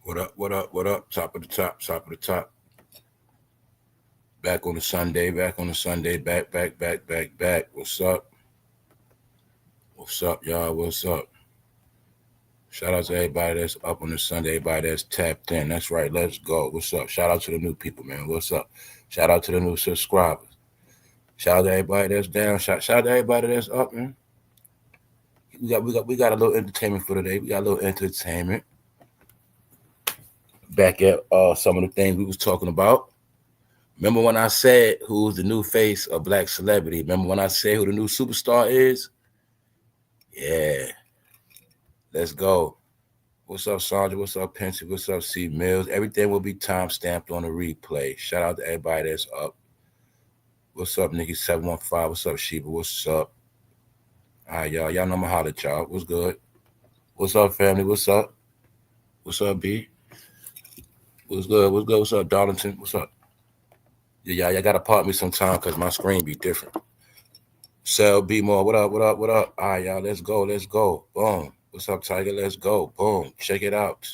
What up? What up? What up? Top of the top. Top of the top. Back on the Sunday. Back on the Sunday. Back. What's up? What's up, y'all? What's up? Shout out to everybody that's up on the Sunday. Everybody that's tapped in. That's right. Let's go. What's up? Shout out to the new people, man. What's up? Shout out to the new subscribers. Shout out to everybody that's down. Shout out to everybody that's up, man. We got a little entertainment for today. We got a little entertainment. Back at some of the things we was talking about. Remember when I said who's the new face of black celebrity? Remember when I said who the new superstar is? Yeah. Let's go. What's up, Sandra? What's up, Pensy? What's up, C Mills? Everything will be time stamped on the replay. Shout out to everybody that's up. What's up, Nikki 715? What's up, Sheba? What's up? All right, y'all. Y'all know my holler, y'all. What's good? What's up, family? What's up? What's up, B? What's good? What's good? What's up, Darlington? What's up? Yeah, y'all gotta part me sometime because my screen be different. Sell B more. What up? What up? What up? All right, y'all. Let's go. Let's go. Boom. What's up, Tiger? Let's go. Boom. Check it out.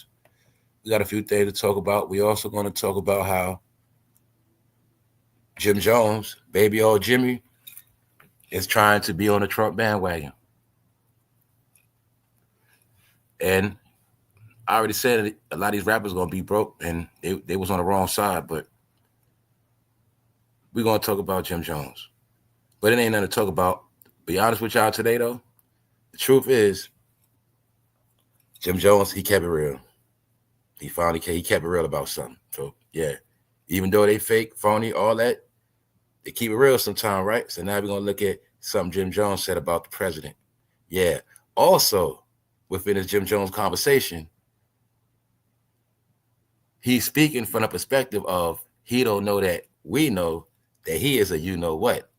We got a few things to talk about. We also going to talk about how Jim Jones, baby old Jimmy, is trying to be on the Trump bandwagon. And I already said that a lot of these rappers going to be broke, and they was on the wrong side, but we're going to talk about Jim Jones. But it ain't nothing to talk about. Be honest with y'all today, though. The truth is, Jim Jones, he kept it real. He kept it real about something. So, yeah, even though they fake, phony, all that, they keep it real sometimes, right? So now we're going to look at something Jim Jones said about the president. Yeah. Also, within his Jim Jones conversation, he's speaking from the perspective of he don't know that we know that he is a you-know-what.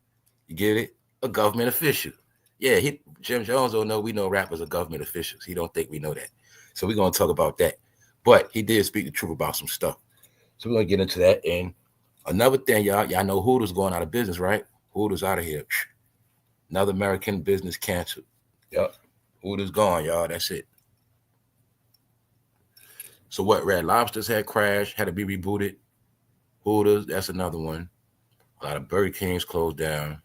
You get it? A government official. Yeah, Jim Jones don't know we know rappers are government officials. He don't think we know that. So we're going to talk about that. But he did speak the truth about some stuff. So we're going to get into that. And another thing, y'all know Hooters going out of business, right? Hooters out of here. Another American business canceled. Yep. Hooters gone, y'all. That's it. So what? Red Lobsters had crashed, had to be rebooted. Hooters, that's another one. A lot of Burger Kings closed down.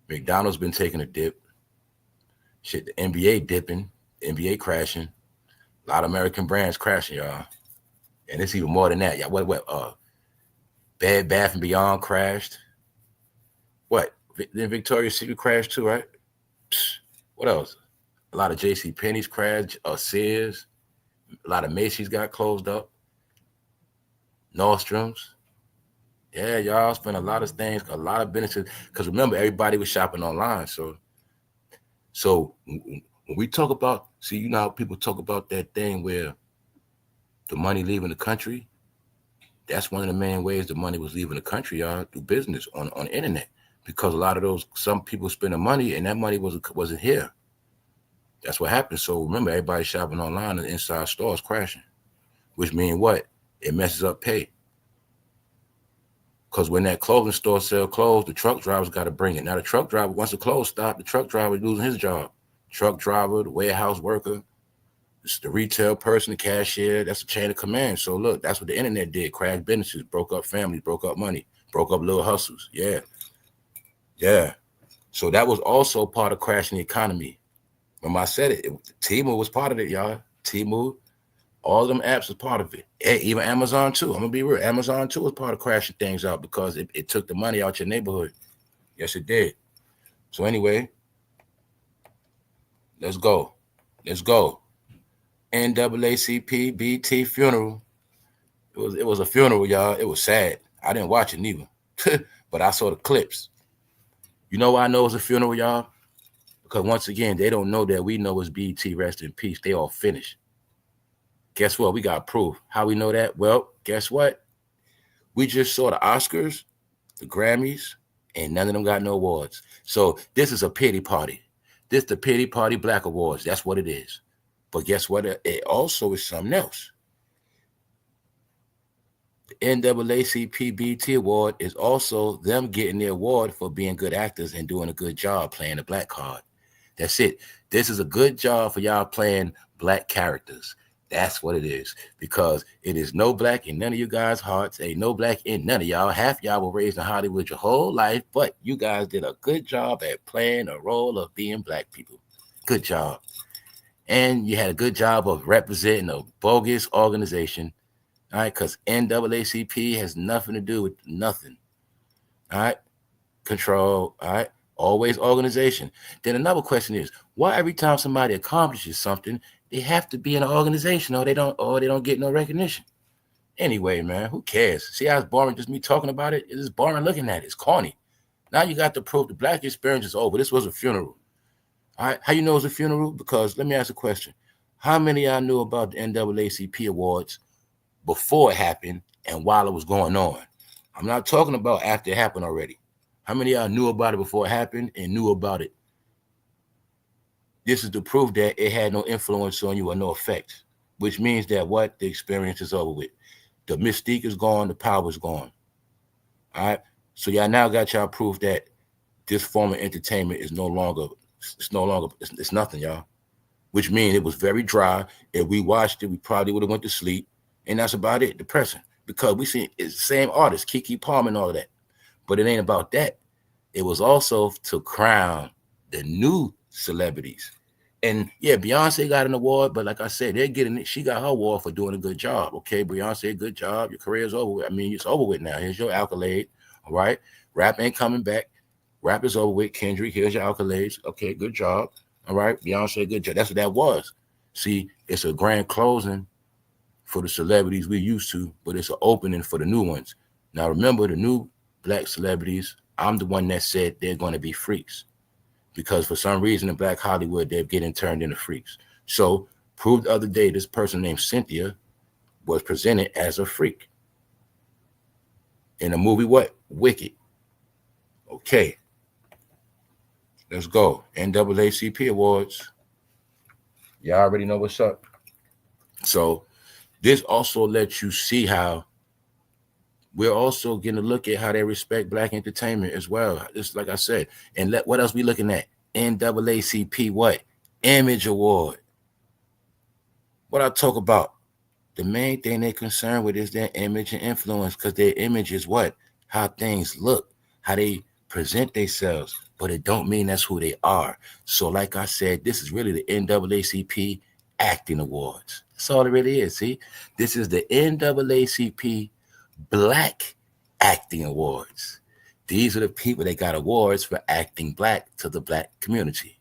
McDonald's been taking a dip. Shit, the NBA dipping, the NBA crashing. A lot of American brands crashing, y'all. And it's even more than that. Yeah, what? Bed Bath and Beyond crashed. What? Then Victoria's Secret crashed too, right? What else? A lot of J.C. Penney's crashed. Sears. A lot of Macy's got closed up. Nordstrom's. Yeah, y'all spent a lot of things, a lot of benefits. Because remember, everybody was shopping online. So when we talk about, see, you know how people talk about that thing where the money leaving the country? That's one of the main ways the money was leaving the country, y'all, through business on the internet. Because a lot of some people spending money and that money wasn't here. That's what happened. So remember, everybody shopping online and inside stores crashing. Which means what? It messes up pay. Because when that clothing store sell clothes, the truck drivers got to bring it. Now, the truck driver, once the clothes stop, the truck driver is losing his job. Truck driver, the warehouse worker, the retail person, the cashier, that's the chain of command. So, look, that's what the internet did. Crashed businesses, broke up families, broke up money, broke up little hustles. Yeah. So that was also part of crashing the economy. Remember I said it. Temu was part of it, y'all. Temu. All of them apps was part of it. Even Amazon, too. I'm going to be real. Amazon, too, was part of crashing things out because it took the money out your neighborhood. Yes, it did. So anyway, let's go. NAACP B.E.T funeral. It was a funeral, y'all. It was sad. I didn't watch it neither. But I saw the clips. You know why I know it was a funeral, y'all? Because once again, they don't know that we know it's B.E.T. Rest in peace. They all finished. Guess what? We got proof. How we know that? Well, guess what? We just saw the Oscars, the Grammys, and none of them got no awards. So this is a pity party. This the pity party Black Awards. That's what it is. But guess what? It also is something else. The NAACP B.E.T. Award is also them getting the award for being good actors and doing a good job playing the black card. That's it. This is a good job for y'all playing black characters. That's what it is. Because it is no black in none of you guys' hearts. Ain't no black in none of y'all. Half y'all were raised in Hollywood your whole life, but you guys did a good job at playing a role of being black people. Good job. And you had a good job of representing a bogus organization. All right, because NAACP has nothing to do with nothing. All right, control. All right, always organization. Then another question is, why every time somebody accomplishes something, they have to be in an organization, or they don't get no recognition? Anyway, man, who cares? See how it's boring just me talking about it? It's boring looking at it. It's corny. Now you got the proof. The black experience is over. This was a funeral. All right, how you know it's a funeral? Because let me ask a question. How many of y'all knew about the NAACP awards before it happened and while it was going on? I'm not talking about after it happened already. How many of y'all knew about it before it happened and knew about it? This is the proof that it had no influence on you or no effect, which means that what? The experience is over with. The mystique is gone. The power is gone. All right? So y'all now got y'all proof that this form of entertainment is it's nothing, y'all. Which means it was very dry. If we watched it, we probably would have went to sleep. And that's about it, depressing. Because we see it's the same artist, Keke Palmer and all of that. But it ain't about that. It was also to crown the new celebrities. And yeah, Beyonce got an award, but like I said, they're getting it. She got her award for doing a good job. Okay, Beyonce, good job. Your career's over with. I mean, it's over with now. Here's your accolade. All right. Rap ain't coming back. Rap is over with. Kendrick, here's your accolades. Okay, good job. All right, Beyonce, good job. That's what that was. See, it's a grand closing for the celebrities we used to, but it's an opening for the new ones. Now, remember, the new black celebrities, I'm the one that said they're going to be freaks. Because for some reason in Black Hollywood, they're getting turned into freaks. So, proved the other day, this person named Cynthia was presented as a freak. In the movie, what? Wicked. Okay. Let's go. NAACP Awards. Y'all already know what's up. So this also lets you see how we're also getting a look at how they respect black entertainment as well. Just like I said. And what else we looking at? NAACP what? Image Award. What I talk about? The main thing they're concerned with is their image and influence, because their image is what? How things look, how they present themselves, but it don't mean that's who they are. So like I said, this is really the NAACP Acting Awards. That's all it really is, see? This is the NAACP Black Acting Awards. These are the people that got awards for acting black to the black community.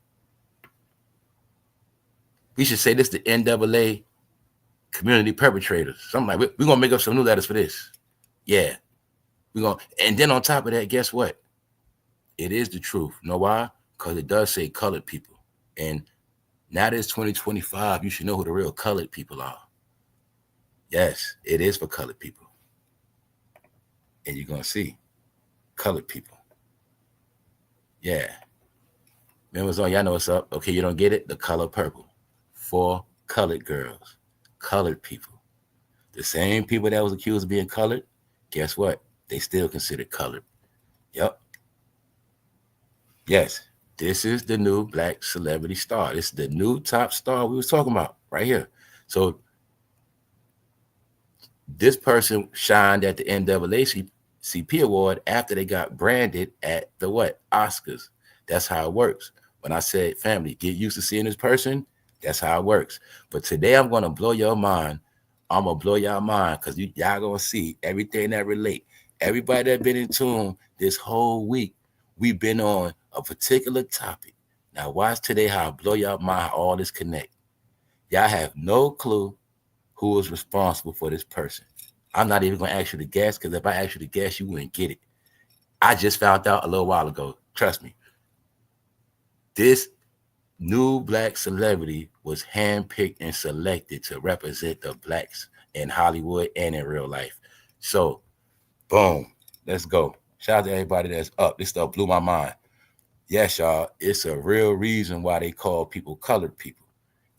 We should say this the NAA Community Perpetrators. Something like, we're going to make up some new letters for this. Yeah. And then on top of that, guess what? It is the truth. You know why? Because it does say colored people. And now that it's 2025, you should know who the real colored people are. Yes, it is for colored people. And you're going to see colored people. Yeah. Members on, y'all know what's up. Okay, you don't get it? The color purple. For colored girls, colored people. The same people that was accused of being colored, guess what? They still considered colored. Yep. Yes, this is the new black celebrity star. This is the new top star we was talking about right here. So this person shined at the NAACP award after they got branded at the what? Oscars. That's how it works. When I said, family, get used to seeing this person, that's how it works. But today I'm going to blow your mind. I'm going to blow y'all mind because y'all going to see everything that relate. Everybody that been in tune this whole week, we've been on a particular topic. Now watch today how I blow y'all mind, how all this connect. Y'all have no clue who was responsible for this person. I'm not even going to ask you to guess, because if I ask you to guess, you wouldn't get it. I just found out a little while ago. Trust me. This new black celebrity was handpicked and selected to represent the blacks in Hollywood and in real life. So, boom, let's go. Shout out to everybody that's up. This stuff blew my mind. Yes, y'all, it's a real reason why they call people colored people.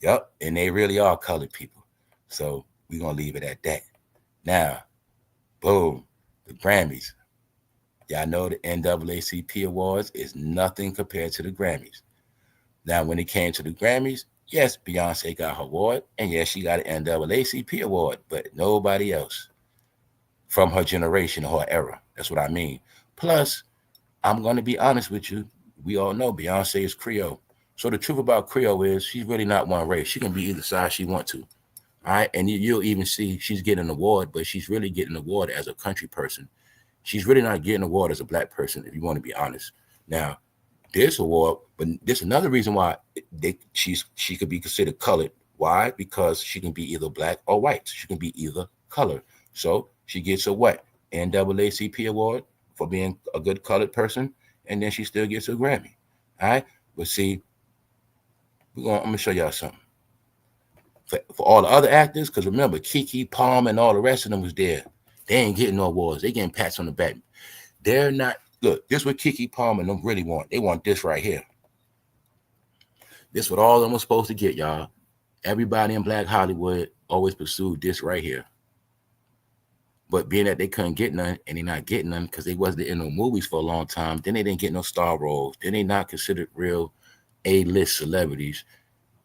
Yep, and they really are colored people. So we're going to leave it at that. Now, boom, the Grammys. Y'all know the NAACP Awards is nothing compared to the Grammys. Now, when it came to the Grammys, Yes, Beyonce got her award, and yes, she got an NAACP award, but nobody else from her generation or her era. That's what I mean. Plus, I'm going to be honest with you. We all know Beyonce is Creole. So the truth about Creole is she's really not one race. She can be either side she wants to. All right. And you'll even see she's getting an award, but she's really getting an award as a country person. She's really not getting an award as a black person, if you want to be honest. Now, this award, but there's another reason why she could be considered colored. Why? Because she can be either black or white. She can be either color. So she gets a what? NAACP award for being a good colored person, and then she still gets a Grammy. All right. But see, I'm gonna show y'all something. For all the other actors, because remember, Keke Palmer and all the rest of them was there. They ain't getting no awards. They getting pats on the back. They're not. Look, this is what Keke Palmer and them really want. They want this right here. This is what all of them was supposed to get, y'all. Everybody in Black Hollywood always pursued this right here. But being that they couldn't get none, and they're not getting none because they wasn't in no movies for a long time, then they didn't get no star roles. Then they not considered real A-list celebrities.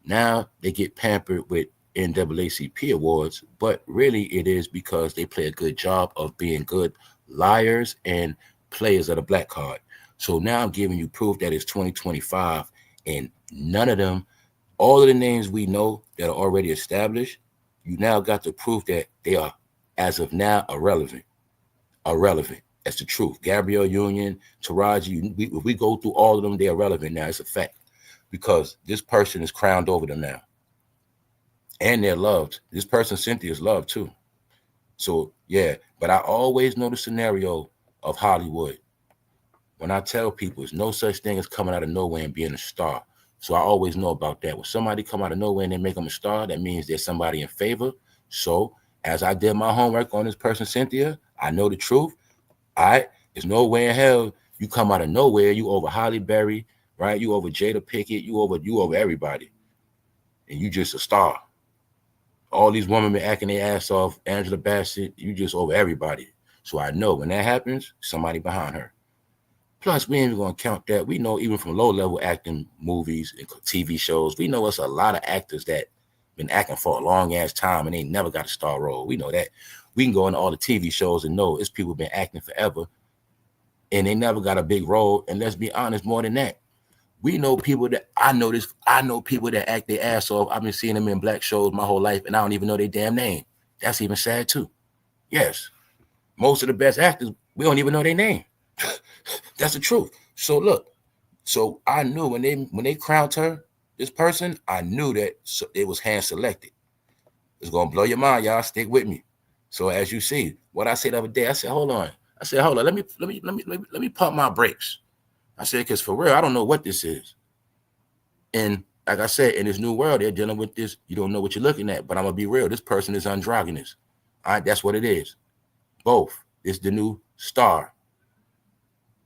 Now they get pampered with NAACP awards, but really it is because they play a good job of being good liars and players of the black card. So now I'm giving you proof that it's 2025 and none of them, all of the names we know that are already established, you now got the proof that they are, as of now, irrelevant. Irrelevant. That's the truth. Gabrielle Union, Taraji, if we go through all of them, they're irrelevant now. It's a fact. Because this person is crowned over them now. And they're loved. This person, Cynthia, is loved too. So, yeah. But I always know the scenario of Hollywood. When I tell people, there's no such thing as coming out of nowhere and being a star. So I always know about that. When somebody come out of nowhere and they make them a star, that means there's somebody in favor. So as I did my homework on this person, Cynthia, I know the truth. All right. There's no way in hell you come out of nowhere. You over Halle Berry, right? You over Jada Pinkett. You over everybody. And you just a star. All these women been acting their ass off. Angela Bassett, you just over everybody. So I know when that happens, somebody behind her. Plus, we ain't even going to count that. We know even from low-level acting movies and TV shows, we know it's a lot of actors that been acting for a long-ass time and they never got a star role. We know that. We can go into all the TV shows and know it's people been acting forever and they never got a big role. And let's be honest, more than that, we know people that, I know people that act their ass off. I've been seeing them in black shows my whole life and I don't even know their damn name. That's even sad too. Yes. Most of the best actors, we don't even know their name. That's the truth. So look, so I knew when they crowned her, this person, I knew that it was hand selected. It's gonna blow your mind, y'all. Stick with me. So as you see, what I said the other day, I said, hold on. Let me pump my brakes. I said, because for real, I don't know what this is. And like I said, in this new world, they're dealing with this. You don't know what you're looking at, but I'm gonna be real. This person is androgynous. All right, that's what it is. Both. It's the new star.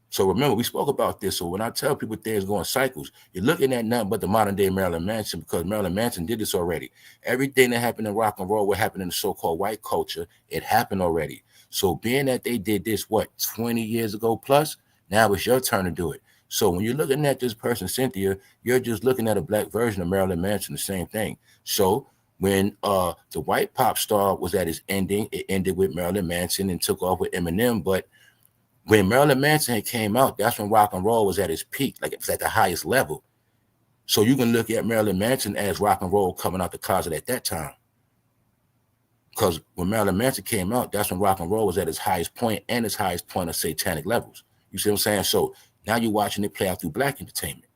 So remember, we spoke about this. So when I tell people things go in cycles, you're looking at nothing but the modern day Marilyn Manson, because Marilyn Manson did this already. Everything that happened in rock and roll, what happened in the so-called white culture, it happened already. So being that they did this, 20 years ago plus, now it's your turn to do it. So when you're looking at this person, Cynthia, you're just looking at a black version of Marilyn Manson, the same thing. So when the white pop star was at its ending, it ended with Marilyn Manson and took off with Eminem, but when Marilyn Manson came out, that's when rock and roll was at its peak, like it was at the highest level. So you can look at Marilyn Manson as rock and roll coming out the closet at that time. Because when Marilyn Manson came out, that's when rock and roll was at its highest point and its highest point of satanic levels. You see what I'm saying? So now you're watching it play out through black entertainment.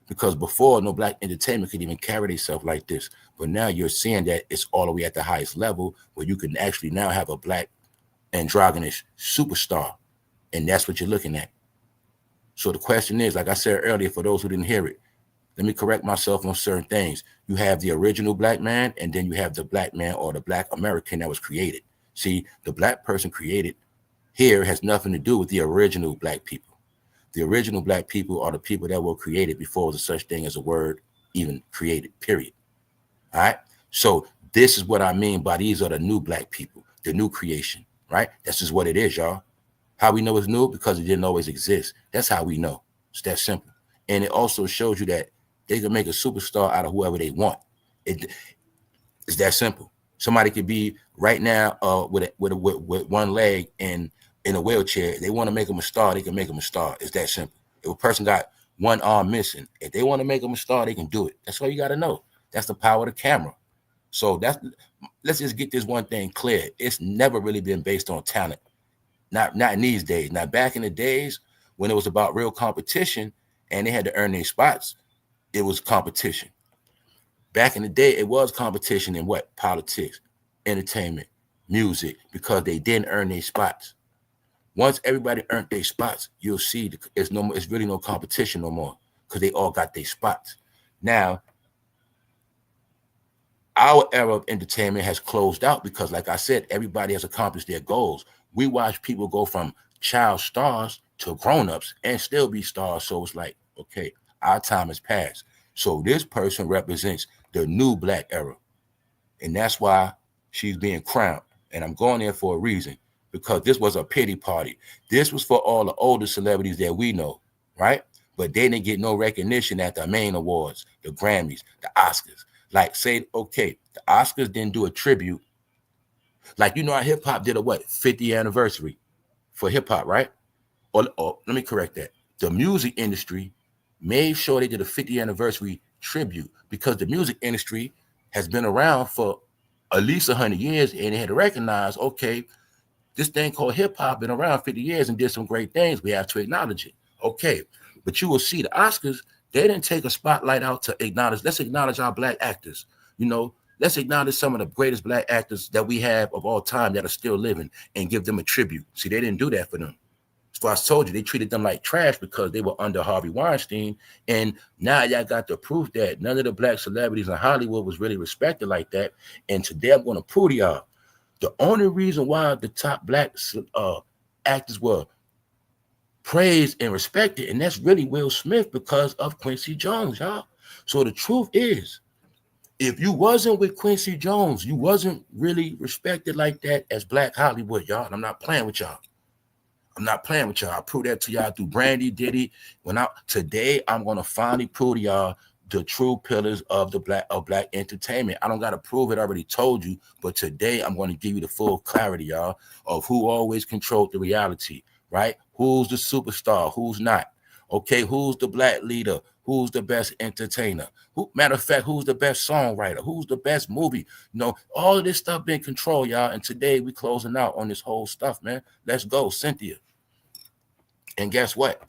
Because before, no black entertainment could even carry themselves like this. But now you're seeing that it's all the way at the highest level where you can actually now have a black androgynous superstar. And that's what you're looking at. So the question is, like I said earlier, for those who didn't hear it, let me correct myself on certain things. You have the original black man, and then you have the black man or the black American that was created. See, the black person created here has nothing to do with the original black people. The original black people are the people that were created before there was a such thing as a word even created, period. All right? So this is what I mean by these are the new black people, the new creation, right? That's just what it is, y'all. How we know it's new? Because it didn't always exist. That's how we know. It's that simple. And it also shows you that they can make a superstar out of whoever they want. It's that simple. Somebody could be right now with one leg and in a wheelchair. They want to make them a star, they can make them a star. It's that simple. If a person got one arm missing, if they want to make them a star, they can do it. That's all you got to know. That's the power of the camera. So let's just get this one thing clear. It's never really been based on talent. Not in these days. Now, back in the days when it was about real competition and they had to earn their spots, it was competition. Back in the day, it was competition in what? Politics, entertainment, music, because they didn't earn their spots. Once everybody earned their spots, you'll see it's really no competition no more because they all got their spots. Now, our era of entertainment has closed out because, like I said, everybody has accomplished their goals. We watch people go from child stars to grown-ups and still be stars. So it's like, okay, our time has passed. So this person represents the new black era. And that's why she's being crowned. And I'm going there for a reason, because this was a pity party. This was for all the older celebrities that we know, right? But they didn't get no recognition at the main awards, the Grammys, the Oscars. Like, say, okay, the Oscars didn't do a tribute. Like, you know how hip-hop did a what? 50th anniversary for hip-hop, right? Or let me correct that. The music industry made sure they did a 50th anniversary tribute because the music industry has been around for at least 100 years, and they had to recognize, okay, this thing called hip-hop been around 50 years and did some great things. We have to acknowledge it. Okay, but you will see the Oscars, they didn't take a spotlight out to acknowledge, let's acknowledge our black actors. You know, let's acknowledge some of the greatest black actors that we have of all time that are still living and give them a tribute. See, they didn't do that for them. So I told you, they treated them like trash because they were under Harvey Weinstein. And now y'all got the proof that none of the black celebrities in Hollywood was really respected like that. And today I'm going to prove to y'all, the only reason why the top black actors were praised and respected, and that's really Will Smith, because of Quincy Jones, y'all. So the truth is, if you wasn't with Quincy Jones, you wasn't really respected like that as Black Hollywood, y'all. And I'm not playing with y'all. I'm not playing with y'all. I prove that to y'all through Brandy, Diddy. Today, I'm gonna finally prove to y'all the true pillars of black entertainment. I don't gotta prove it. I already told you, but today I'm gonna give you the full clarity, y'all, of who always controlled the reality, right? Who's the superstar? Who's not? Okay, who's the black leader? Who's the best entertainer? Matter of fact, who's the best songwriter? Who's the best movie? You know, all of this stuff been controlled, y'all. And today we closing out on this whole stuff, man. Let's go, Cynthia. And guess what?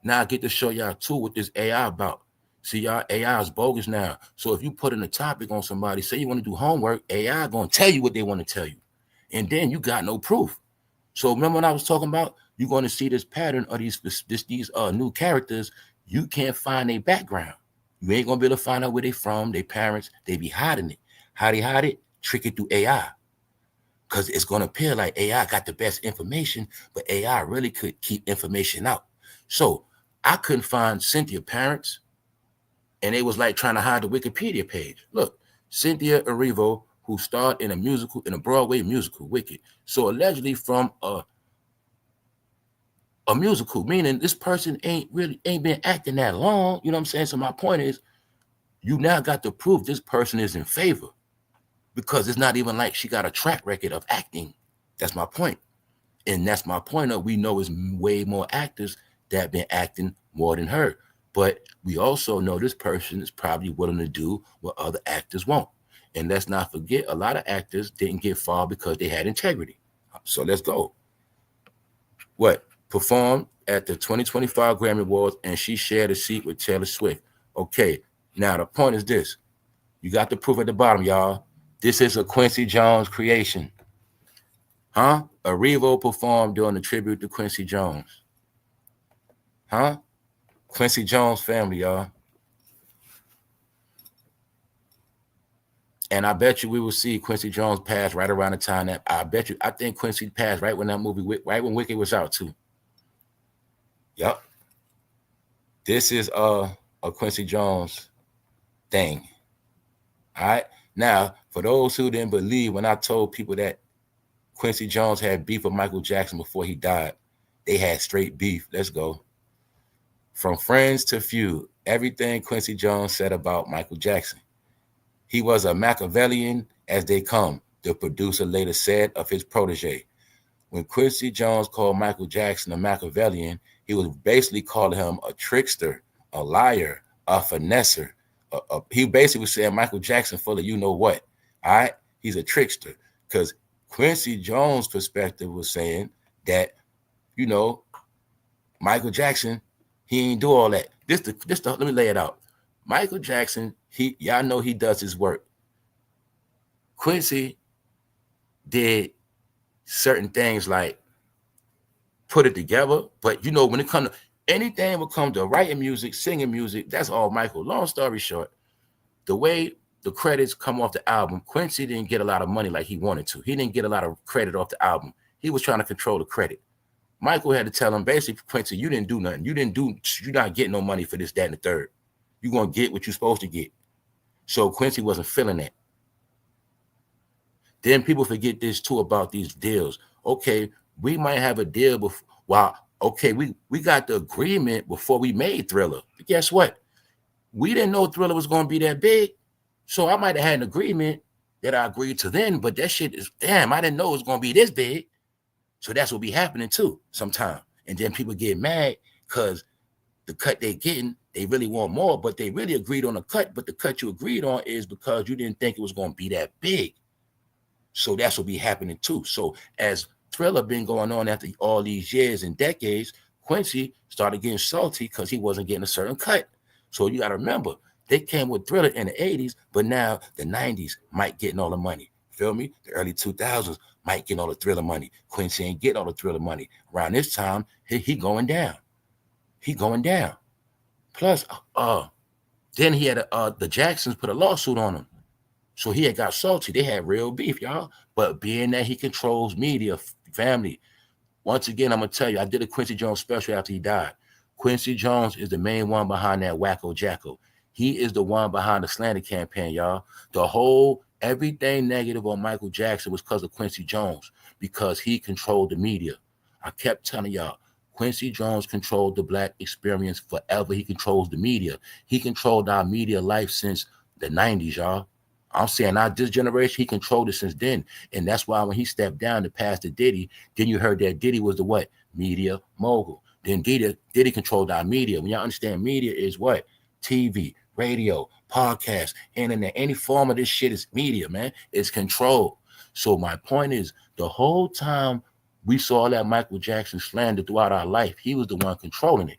Now I get to show y'all too what this AI about. See, y'all, AI is bogus now. So if you put in a topic on somebody, say you want to do homework, AI gonna tell you what they want to tell you. And then you got no proof. So remember when I was talking about, you're going to see this pattern of these new characters. You can't find their background. You ain't going to be able to find out where they from, their parents. They be hiding it. How they hide it? Trick it through AI. Because it's going to appear like AI got the best information, but AI really could keep information out. So I couldn't find Cynthia parents, and it was like trying to hide the Wikipedia page. Look, Cynthia Erivo, who starred in a Broadway musical, Wicked. So allegedly from a musical, meaning this person ain't been acting that long. You know what I'm saying? So my point is, you now got to prove this person is in favor, because it's not even like she got a track record of acting. That's my point. And that's my point of, we know is way more actors that have been acting more than her. But we also know this person is probably willing to do what other actors won't. And let's not forget, a lot of actors didn't get far because they had integrity. So let's go. What? Performed at the 2025 Grammy Awards, and she shared a seat with Taylor Swift. Okay, now the point is this. You got the proof at the bottom, y'all. This is a Quincy Jones creation. Huh? Erivo performed during the tribute to Quincy Jones. Huh? Quincy Jones family, y'all. And I bet you we will see Quincy Jones pass right around the time that, I think Quincy passed right when that movie, right when Wicked was out too. Yep. This is a Quincy Jones thing. All right. Now, for those who didn't believe when I told people that Quincy Jones had beef with Michael Jackson before he died, they had straight beef. Let's go. From Friends to Feud, everything Quincy Jones said about Michael Jackson. He was a Machiavellian as they come, the producer later said of his protege. When Quincy Jones called Michael Jackson a Machiavellian, he was basically calling him a trickster, a liar, a finesser. He basically was saying Michael Jackson full of you know what. All right? He's a trickster. Because Quincy Jones' perspective was saying that, you know, Michael Jackson, he ain't do all that. Let me lay it out. Michael Jackson, y'all know he does his work. Quincy did certain things like put it together, but you know, when it comes to anything will come to writing music, singing music, that's all Michael. Long story short, the way the credits come off the album, Quincy didn't get a lot of money like he wanted to. He didn't get a lot of credit off the album. He was trying to control the credit. Michael had to tell him, basically, Quincy, you didn't do nothing. You're not getting no money for this, that, and the third. You're going to get what you're supposed to get. So Quincy wasn't feeling that. Then people forget this too about these deals. Okay, we might have a deal before. Wow, okay, we got the agreement before we made Thriller. But guess what? We didn't know Thriller was going to be that big. So I might have had an agreement that I agreed to then, but that shit is, damn, I didn't know it was going to be this big. So that's what be happening too sometime. And then people get mad because the cut they getting, they really want more, but they really agreed on a cut. But the cut you agreed on is because you didn't think it was going to be that big. So that's what be happening too. So as Thriller been going on after all these years and decades, Quincy started getting salty because he wasn't getting a certain cut. So you got to remember, they came with Thriller in the 80s, but now the 90s might getting all the money. Feel me? The early 2000s might get all the Thriller money. Quincy ain't getting all the Thriller money. Around this time, he going down. He going down. Plus, then he had the Jacksons put a lawsuit on him. So he had got salty. They had real beef, y'all. But being that he controls media, family, once again, I'm going to tell you, I did a Quincy Jones special after he died. Quincy Jones is the main one behind that Wacko Jacko. He is the one behind the slander campaign, y'all. The whole, everything negative on Michael Jackson was because of Quincy Jones, because he controlled the media. I kept telling y'all, Quincy Jones controlled the black experience forever. He controls the media. He controlled our media life since the 90s, y'all. I'm saying not this generation, he controlled it since then. And that's why when he stepped down to pass to Diddy, then you heard that Diddy was the what? Media mogul. Then Diddy controlled our media. When y'all understand media is what? TV, radio, podcast, internet, any form of this shit is media, man. It's control. So my point is, the whole time we saw that Michael Jackson slander throughout our life, he was the one controlling it.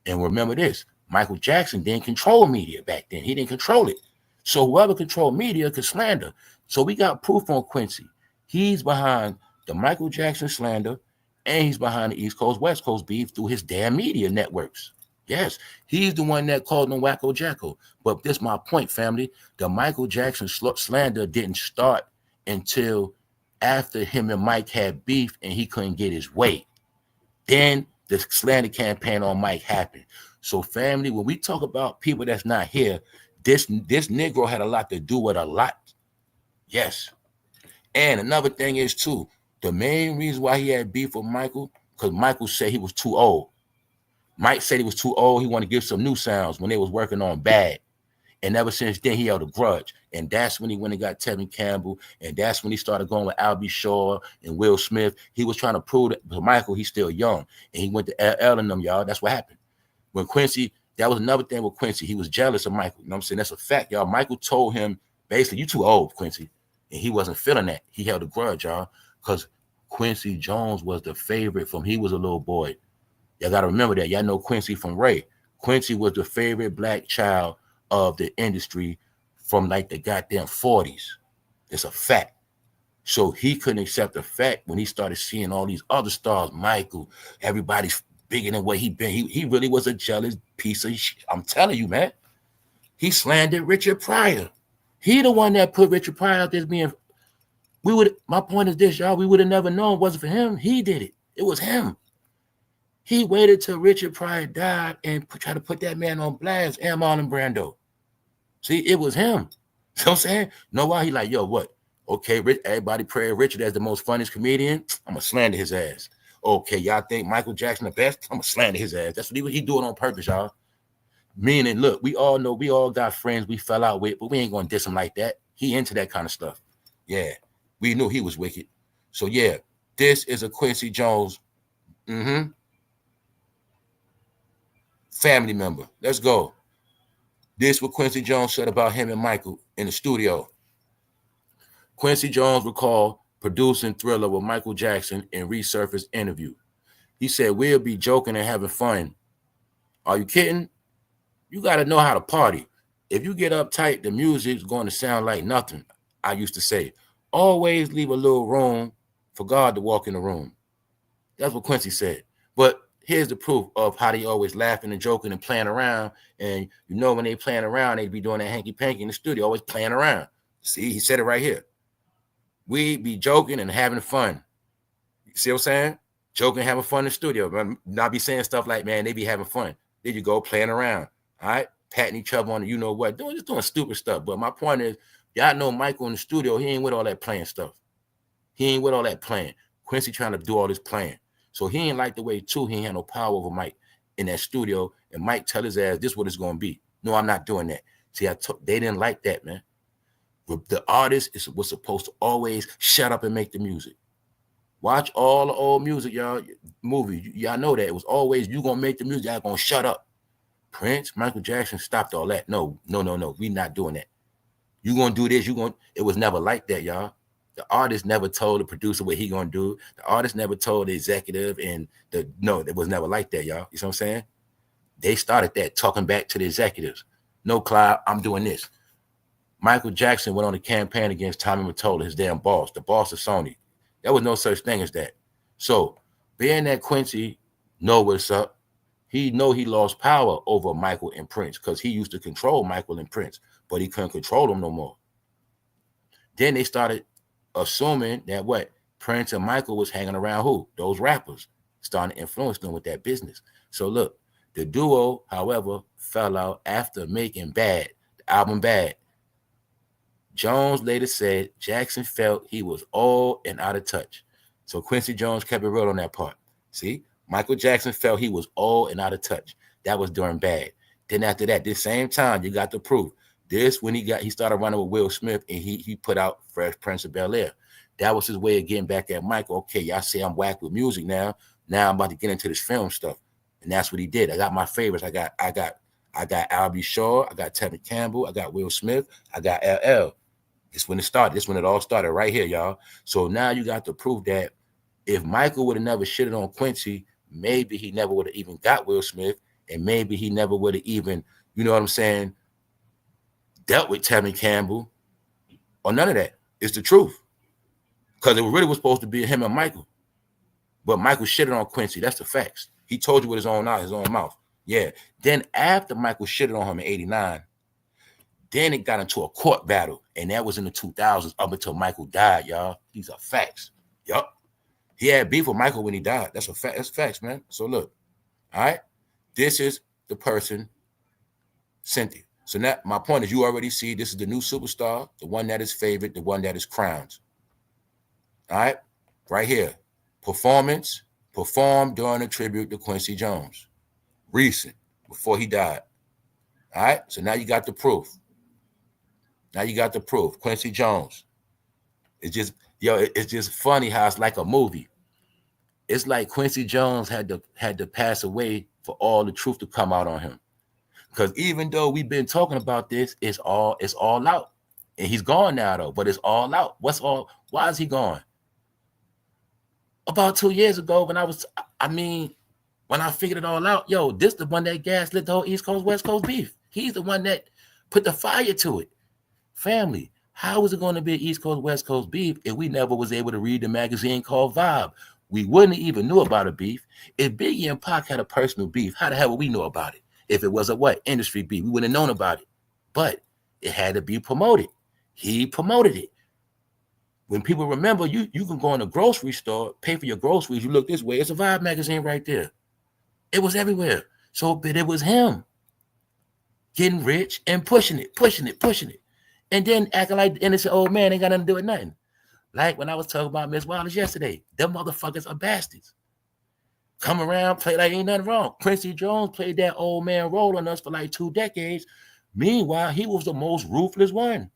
And remember this, Michael Jackson didn't control media back then. He didn't control it. So whoever controlled media could slander. So we got proof on Quincy. He's behind the Michael Jackson slander, and he's behind the East Coast, West Coast beef through his damn media networks. Yes, he's the one that called him Wacko Jacko. But this is my point, family. The Michael Jackson slander didn't start until after him and Mike had beef and he couldn't get his way. Then the slander campaign on Mike happened. So family, when we talk about people that's not here, this Negro had a lot to do with a lot. Yes. And another thing is, too, the main reason why he had beef with Michael, because Michael said he was too old. Mike said he was too old. He wanted to give some new sounds when they was working on Bad. And ever since then, he held a grudge. And that's when he went and got Tevin Campbell. And that's when he started going with Albie Shaw and Will Smith. He was trying to prove that to Michael he's still young. And he went to LL and them, y'all. That's what happened. When Quincy... That was another thing with Quincy. He was jealous of Michael. You know what I'm saying? That's a fact, y'all. Michael told him, basically, you too old, Quincy. And he wasn't feeling that. He held a grudge, y'all, because Quincy Jones was the favorite from he was a little boy. Y'all got to remember that. Y'all know Quincy from Ray. Quincy was the favorite black child of the industry from like the goddamn 40s. It's a fact. So he couldn't accept the fact when he started seeing all these other stars, Michael, everybody's bigger than what he been. He really was a jealous piece of shit. I'm telling you, man. He slandered Richard Pryor. He the one that put Richard Pryor out there as being... My point is this, y'all. We would have never known it wasn't for him. He did it. It was him. He waited till Richard Pryor died and tried to put that man on blast, and Marlon Brando. See, it was him. You know what I'm saying? Know why? He like, yo, what? Okay, everybody pray Richard as the most funniest comedian. I'm going to slander his ass. Okay, y'all think Michael Jackson the best? I'm going to slander his ass. That's what he doing on purpose, y'all. Meaning, look, we all know we all got friends we fell out with, but we ain't gonna diss him like that. He into that kind of stuff. Yeah, we knew he was wicked. So yeah, this is a Quincy Jones family member. Let's go. This is what Quincy Jones said about him and Michael in the studio. Quincy Jones recalled producing Thriller with Michael Jackson in resurfaced interview. He said, "We'll be joking and having fun. Are you kidding? You got to know how to party. If you get uptight, the music's going to sound like nothing." I used to say, always leave a little room for God to walk in the room. That's what Quincy said. But here's the proof of how they always laughing and joking and playing around. And you know, when they playing around, they be doing that hanky-panky in the studio, always playing around. See, he said it right here. We be joking and having fun. You see what I'm saying? Joking, having fun in the studio. But not be saying stuff like, man, they be having fun. There you go, playing around. All right? Patting each other on the you know what, just doing stupid stuff. But my point is, y'all know Michael in the studio, he ain't with all that playing stuff. He ain't with all that playing. Quincy trying to do all this playing. So he ain't like the way, too, he ain't had no power over Mike in that studio. And Mike tell his ass, this is what it's going to be. No, I'm not doing that. See, they didn't like that, man. The artist was supposed to always shut up and make the music. Watch all the old music, y'all, movies. Y'all know that. It was always, you going to make the music, y'all going to shut up. Prince, Michael Jackson stopped all that. No. We not doing that. You going to do this. It was never like that, y'all. The artist never told the producer what he going to do. The artist never told the executive no, it was never like that, y'all. You see what I'm saying? They started that talking back to the executives. No, Clive, I'm doing this. Michael Jackson went on a campaign against Tommy Mottola, his damn boss, the boss of Sony. There was no such thing as that. So being that Quincy know what's up, he know he lost power over Michael and Prince because he used to control Michael and Prince, but he couldn't control them no more. Then they started assuming that what? Prince and Michael was hanging around who? Those rappers, starting to influence them with that business. So look, the duo, however, fell out after making Bad, the album Bad. Jones later said Jackson felt he was old and out of touch. So Quincy Jones kept it real on that part. See, Michael Jackson felt he was old and out of touch. That was during Bad. Then after that, this same time, you got the proof. This when he started running with Will Smith and he put out Fresh Prince of Bel-Air. That was his way of getting back at Michael. Okay, y'all say I'm whack with music now. Now I'm about to get into this film stuff. And that's what he did. I got my favorites. I got Albie Shaw, I got Tevin Campbell, I got Will Smith, I got LL. It's when it started. It's when it all started right here, y'all. So now you got to prove that if Michael would have never shitted on Quincy, maybe he never would have even got Will Smith, and maybe he never would have even, you know what I'm saying, dealt with Tevin Campbell or none of that. It's the truth. Because it really was supposed to be him and Michael. But Michael shitted on Quincy. That's the facts. He told you with his own mouth. Yeah. Then after Michael shitted on him in 89, then it got into a court battle. And that was in the 2000s up until Michael died, y'all. These are facts. Yup. He had beef with Michael when he died. That's a fact. That's facts, man. So look. All right. This is the person, Cynthia. So now my point is you already see this is the new superstar, the one that is favored, the one that is crowned. All right. Right here. Performance performed during a tribute to Quincy Jones. Recent, before he died. All right. So now you got the proof. Now you got the proof. Quincy Jones. It's just funny how it's like a movie. It's like Quincy Jones had to pass away for all the truth to come out on him. Because even though we've been talking about this, it's all out. And he's gone now though, but it's all out. Why is he gone? About 2 years ago when when I figured it all out, this the one that gaslit the whole East Coast, West Coast beef. He's the one that put the fire to it. Family, how was it going to be an East Coast, West Coast beef if we never was able to read the magazine called Vibe? We wouldn't even knew about a beef. If Biggie and Pac had a personal beef, how the hell would we know about it? If it was a industry beef, we wouldn't have known about it. But it had to be promoted. He promoted it. When people remember, you can go in a grocery store, pay for your groceries, you look this way, it's a Vibe magazine right there. It was everywhere. So, but it was him getting rich and pushing it. And then acting like the innocent old man ain't got nothing to do with nothing. Like when I was talking about Miss Wallace yesterday, them motherfuckers are bastards. Come around, play like ain't nothing wrong. Quincy Jones played that old man role on us for like 2 decades. Meanwhile, he was the most ruthless one.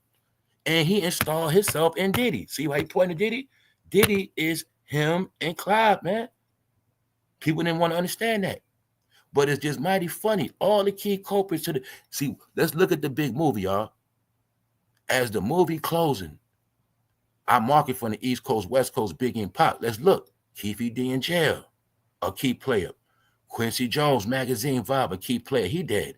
And he installed himself in Diddy. See why he pointed Diddy? Diddy is him and Clive, man. People didn't want to understand that. But it's just mighty funny. All the key culprits to the... See, let's look at the big movie, y'all. As the movie closing, I mark it from the East Coast, West Coast, Biggie and Pac. Let's look. Keefe D in jail, a key player. Quincy Jones, Magazine Vibe, a key player. He dead.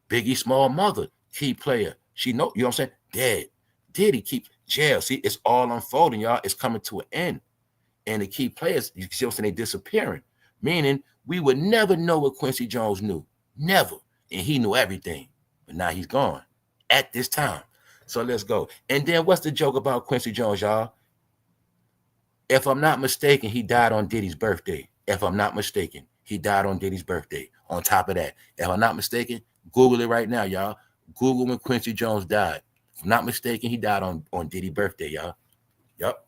Biggie Small Mother, key player. She know, you know what I'm saying? Dead. Diddy keep jail. See, it's all unfolding, y'all. It's coming to an end. And the key players, you see what I'm saying, they disappearing. Meaning we would never know what Quincy Jones knew. Never. And he knew everything. But now he's gone at this time. So let's go. And then what's the joke about Quincy Jones, y'all? If I'm not mistaken, he died on Diddy's birthday. If I'm not mistaken, he died on Diddy's birthday. On top of that, if I'm not mistaken, Google it right now, y'all. Google when Quincy Jones died. If I'm not mistaken, he died on Diddy's birthday, y'all. Yep.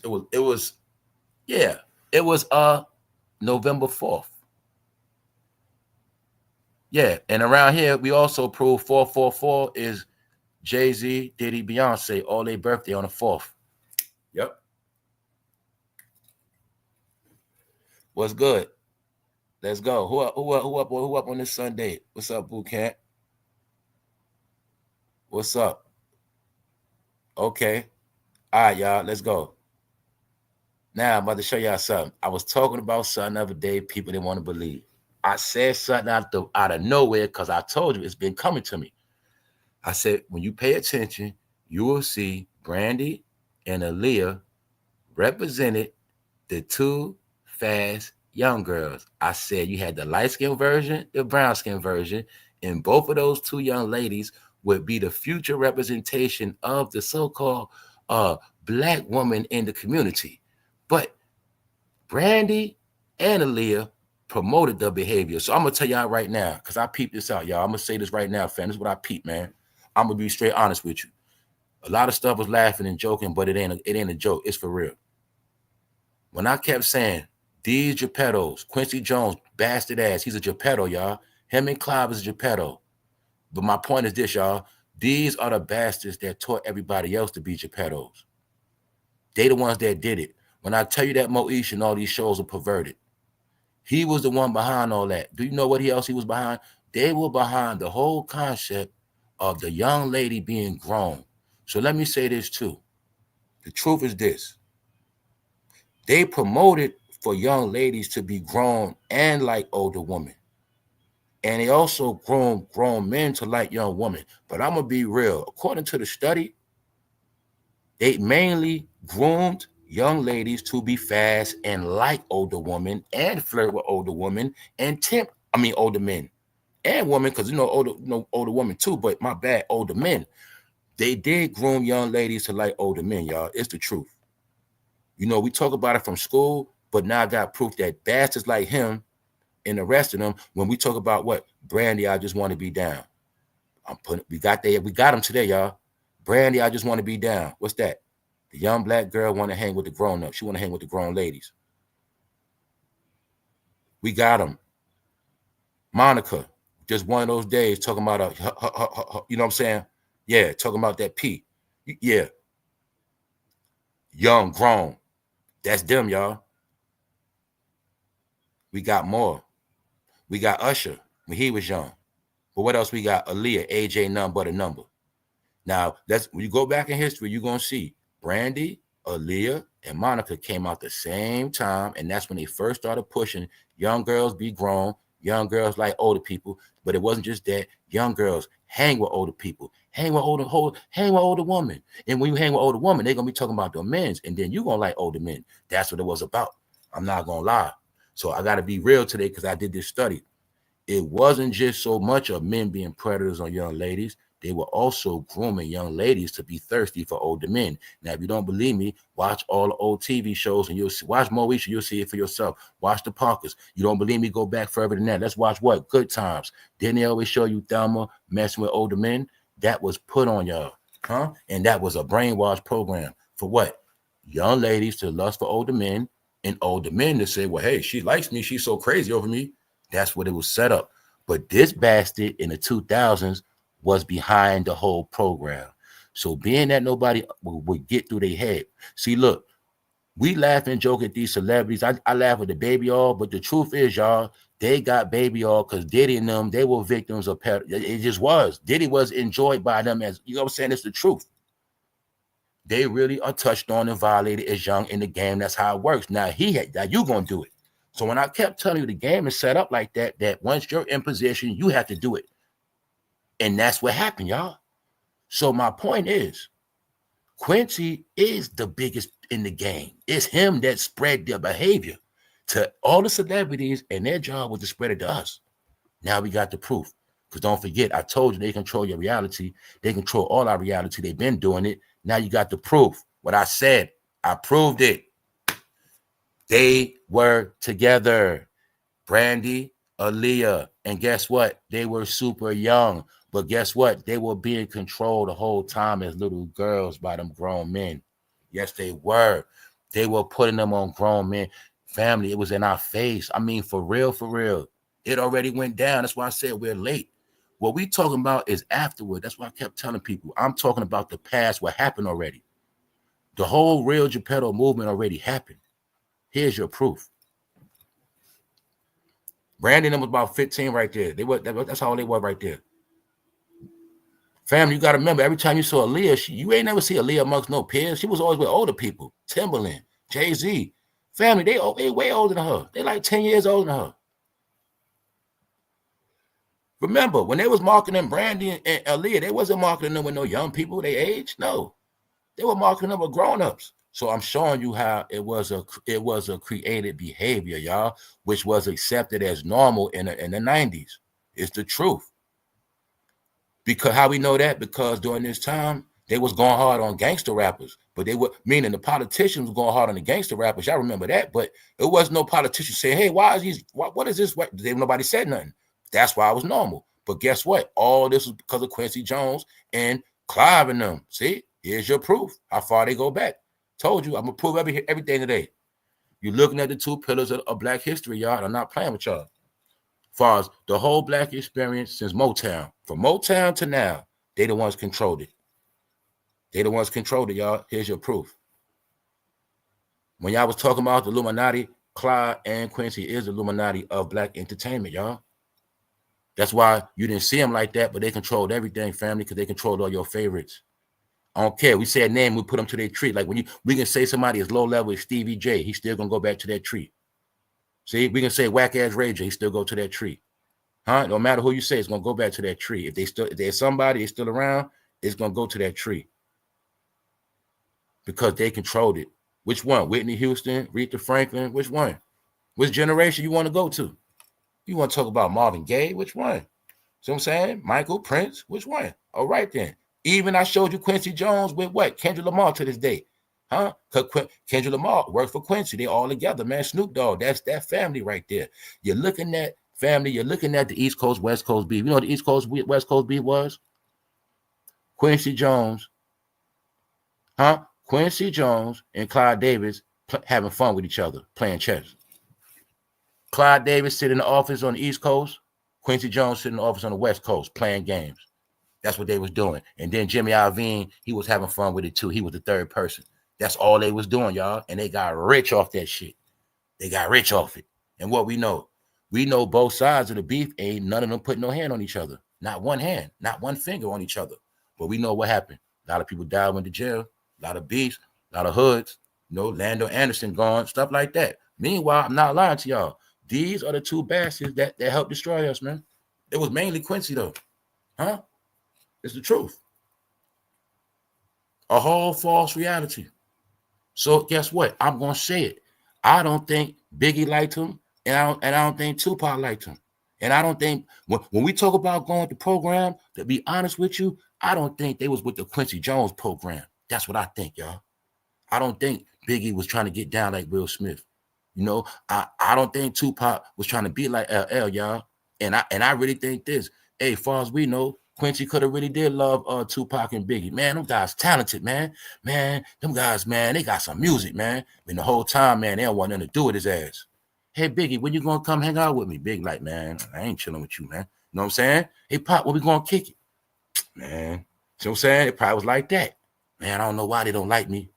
It was November 4th. Yeah, and around here, we also prove 444 is Jay-Z, Diddy, Beyonce, all their birthday on the 4th. Yep. What's good? Let's go. Who up on this Sunday? What's up, Boot Camp? What's up? Okay. All right, y'all. Let's go. Now I'm about to show y'all something. I was talking about something the other day. People didn't want to believe. I said something out of nowhere because I told you it's been coming to me. I said, when you pay attention, you will see Brandy and AALIYAH represented the two fast young girls. I said you had the light-skinned version, the brown-skinned version, and both of those two young ladies would be the future representation of the so-called black woman in the community. But Brandy and AALIYAH promoted the behavior. So I'm going to tell y'all right now, because I peeped this out, y'all. I'm going to say this right now, fam. This is what I peeped, man. I'm going to be straight honest with you. A lot of stuff was laughing and joking, but it ain't a joke. It's for real. When I kept saying, these Geppettos, Quincy Jones, bastard ass, he's a Geppetto, y'all. Him and Clive is a Geppetto. But my point is this, y'all. These are the bastards that taught everybody else to be Geppettos. They the ones that did it. When I tell you that Moesha and all these shows are perverted, he was the one behind all that. Do you know what else he was behind? They were behind the whole concept of the young lady being grown. So let me say this too. The truth is this. They promoted for young ladies to be grown and like older women. And they also grown men to like young women. But I'm going to be real. According to the study, they mainly groomed young ladies to be fast and like older women and flirt with older women and older men and women, because older women too, but my bad, older men. They did groom young ladies to like older men, y'all. It's the truth. We talk about it from school, but now I got proof that bastards like him and the rest of them, when we talk about what? Brandy, I just want to be down. We got them today, y'all. Brandy, I just want to be down. What's that? The young black girl want to hang with the grown-ups. She want to hang with the grown ladies. We got them. Monica, just one of those days talking about you know what I'm saying? Yeah, talking about that P. Yeah. Young, grown. That's them, y'all. We got more. We got Usher when he was young. But what else we got? AALIYAH, AJ, none but a number. Now, when you go back in history, you're going to see Brandy, AALIYAH, and Monica came out the same time, and that's when they first started pushing young girls be grown, young girls like older people. But it wasn't just that. Young girls hang with older people, hang with older women. And when you hang with older women, they're going to be talking about their men's, and then you're going to like older men. That's what it was about. I'm not going to lie. So I got to be real today because I did this study. It wasn't just so much of men being predators on young ladies. They were also grooming young ladies to be thirsty for older men. Now, if you don't believe me, watch all the old TV shows and you'll see. Watch Moesha, you'll see it for yourself. Watch the Parkers. You don't believe me? Go back further than that. Let's watch what? Good Times. Didn't they always show you Thelma messing with older men? That was put on y'all, huh? And that was a brainwash program for what? Young ladies to lust for older men and older men to say, well, hey, she likes me. She's so crazy over me. That's what it was set up. But this bastard in the 2000s was behind the whole program. So being that nobody would get through their head. See, look, we laugh and joke at these celebrities. I laugh at the baby all, but the truth is, y'all, they got baby all because Diddy and them, they were victims of it just was. Diddy was enjoyed by them as, you know what I'm saying? It's the truth. They really are touched on and violated as young in the game. That's how it works. Now you gonna do it. So when I kept telling you the game is set up like that, that once you're in position, you have to do it. And that's what happened, y'all. So my point is, Quincy is the biggest in the game. It's him that spread their behavior to all the celebrities, and their job was to spread it to us. Now we got the proof. Because don't forget, I told you they control your reality. They control all our reality. They've been doing it. Now you got the proof. What I said, I proved it. They were together. Brandy, AALIYAH. And guess what? They were super young. But guess what? They were being controlled the whole time as little girls by them grown men. Yes, they were. They were putting them on grown men. Family, it was in our face. I mean, for real, for real. It already went down. That's why I said we're late. What we talking about is afterward. That's why I kept telling people. I'm talking about the past, what happened already. The whole real Geppetto movement already happened. Here's your proof. Brandy was about 15 right there. That's how they were right there. Family, you got to remember, every time you saw AALIYAH, you ain't never see AALIYAH amongst no peers. She was always with older people. Timberland, Jay-Z. Family, they way older than her. They like 10 years older than her. Remember, when they was marketing Brandy and AALIYAH, they wasn't marketing them with no young people they age. No. They were marketing them with grown-ups. So I'm showing you how it was a created behavior, y'all, which was accepted as normal in the 90s. It's the truth. Because how we know that? Because during this time, they was going hard on gangster rappers, but they were, meaning the politicians were going hard on the gangster rappers. Y'all remember that, but it wasn't no politician saying, hey, what is this? Nobody said nothing. That's why it was normal. But guess what? All this was because of Quincy Jones and Clive and them. See, here's your proof. How far they go back. Told you, I'm going to prove everything today. You're looking at the two pillars of Black history, y'all. I'm not playing with y'all. As far as the whole Black experience since Motown, from Motown to now, they the ones controlled it. They the ones controlled it, y'all. Here's your proof. When y'all was talking about the Illuminati, Clive and Quincy is the Illuminati of Black entertainment, y'all. That's why you didn't see them like that, but they controlled everything, family, because they controlled all your favorites. I don't care. We say a name, we put them to their tree. Like we can say somebody is low level is Stevie J, he's still gonna go back to that tree. See, we can say whack ass Ray J, he still go to that tree. Huh? No matter who you say, it's gonna go back to that tree. If there's somebody is still around, it's gonna go to that tree. Because they controlled it. Which one? Whitney Houston, Aretha Franklin, which one? Which generation you want to go to? You want to talk about Marvin Gaye? Which one? See what I'm saying? Michael, Prince, which one? All right then. Even I showed you Quincy Jones with what? Kendrick Lamar to this day. Huh? Because Kendrick Lamar worked for Quincy. They all together, man. Snoop Dogg, that's that family right there. You're looking at family. You're looking at the East Coast, West Coast beef. You know what the East Coast, West Coast beef was? Quincy Jones. Huh? Quincy Jones and Clyde Davis having fun with each other, playing chess. Clyde Davis sitting in the office on the East Coast. Quincy Jones sitting in the office on the West Coast, playing games. That's what they was doing. And then Jimmy Iovine, he was having fun with it too. He was the third person. That's all they was doing, y'all. And they got rich off that shit. They got rich off it. And what we know both sides of the beef, ain't none of them putting no hand on each other. Not one hand, not one finger on each other. But we know what happened. A lot of people died, went to jail. A lot of beefs, a lot of hoods. Lando Anderson gone, stuff like that. Meanwhile, I'm not lying to y'all. These are the two bastards that helped destroy us, man. It was mainly Quincy, though. Huh? It's the truth. A whole false reality. So guess what? I'm going to say it. I don't think Biggie liked him, and I don't think Tupac liked him. And I don't think, when we talk about going to program, to be honest with you, I don't think they was with the Quincy Jones program. That's what I think, y'all. I don't think Biggie was trying to get down like Will Smith. I don't think Tupac was trying to be like LL, y'all. And I really think this. Hey, far as we know, Quincy could have really did love Tupac and Biggie. Man, them guys talented, man. Man, them guys, man, they got some music, man. And the whole time, man, they don't want nothing to do with his ass. Hey, Biggie, when you gonna come hang out with me? Big like, man, I ain't chilling with you, man. You know what I'm saying? Hey, Pop, when we gonna kick it? Man, see what I'm saying? It probably was like that. Man, I don't know why they don't like me.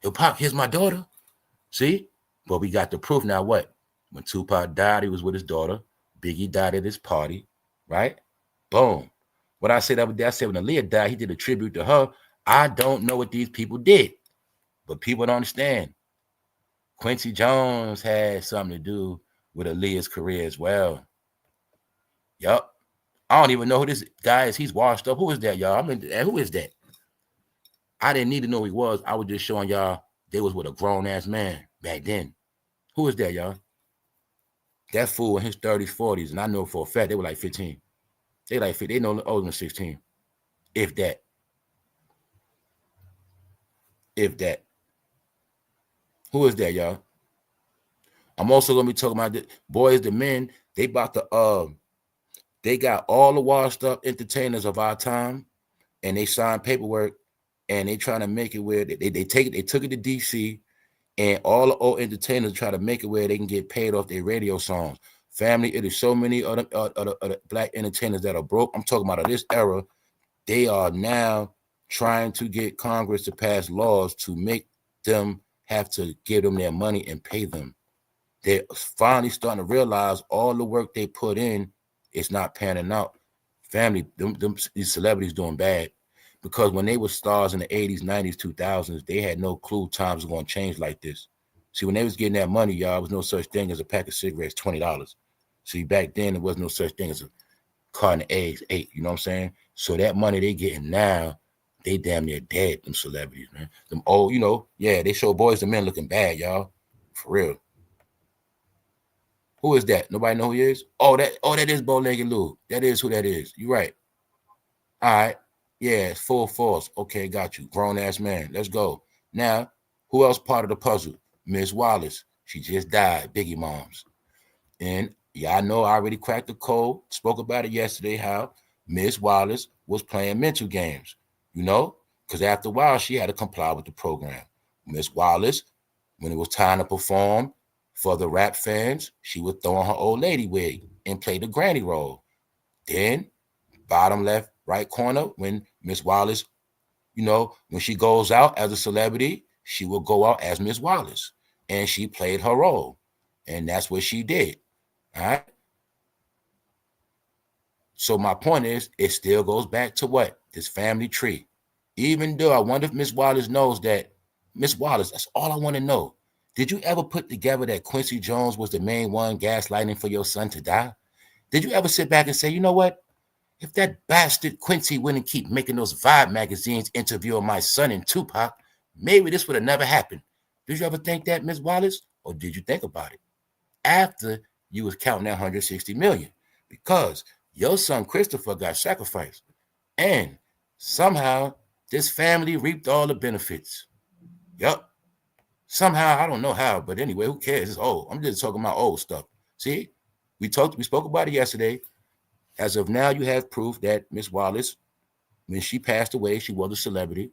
Yo, Pop, here's my daughter. See? But we got the proof now. What? When Tupac died, he was with his daughter. Biggie died at his party, right? Boom. What I said that day, I said when Aaliyah died, he did a tribute to her. I don't know what these people did, but people don't understand. Quincy Jones had something to do with Aaliyah's career as well. Yup. I don't even know who this guy is. He's washed up. Who is that, y'all? I mean, who is that? I didn't need to know who he was. I was just showing y'all they was with a grown-ass man back then. Who is that, y'all? That fool in his 30s, 40s, and I know for a fact they were like 15. They like 50. They know older than 16. If that. If that. Who is that, y'all? I'm also gonna be talking about the boys, the men. They about to they got all the washed up entertainers of our time, and they signed paperwork, and they trying to make it where they took it to DC, and all the old entertainers try to make it where they can get paid off their radio songs. Family, it is so many other black entertainers that are broke. I'm talking about this era. They are now trying to get Congress to pass laws to make them have to give them their money and pay them. They're finally starting to realize all the work they put in is not panning out. Family, these celebrities doing bad, because when they were stars in the 80s, 90s, 2000s, they had no clue times were going to change like this. See, when they was getting that money, y'all, there was no such thing as a pack of cigarettes, $20. See, back then, there was no such thing as a carton of eggs, $8. You know what I'm saying? So that money they getting now, they damn near dead, them celebrities, man. Them old, you know, yeah, they show boys and men looking bad, y'all. For real. Who is that? Nobody know who he is? Oh, that is Bow-Legged Lou. That is who that is. You right. All right. Yeah, it's full force. Okay, got you. Grown-ass man. Let's go. Now, who else part of the puzzle? Miss Wallace. She just died. Biggie moms. And y'all know I already cracked the code. Spoke about it yesterday, how Miss Wallace was playing mental games. You know? Because after a while, she had to comply with the program. Miss Wallace, when it was time to perform for the rap fans, she would throw on her old lady wig and play the granny role. Then, bottom left, right corner, when Miss Wallace, you know, when she goes out as a celebrity, she will go out as Miss Wallace. And she played her role. And that's what she did. All right? So my point is, it still goes back to what? This family tree. Even though I wonder if Miss Wallace knows that, Miss Wallace, that's all I want to know. Did you ever put together that Quincy Jones was the main one gaslighting for your son to die? Did you ever sit back and say, you know what? If that bastard Quincy wouldn't keep making those Vibe magazines interviewing my son and Tupac, maybe this would have never happened. Did you ever think that, Miss Wallace? Or did you think about it after you was counting that 160 million? Because your son Christopher got sacrificed. And somehow this family reaped all the benefits. Yup. Somehow, I don't know how, but anyway, who cares? It's old. I'm just talking about old stuff. See, we spoke about it yesterday. As of now, you have proof that Miss Wallace, when she passed away, she was a celebrity,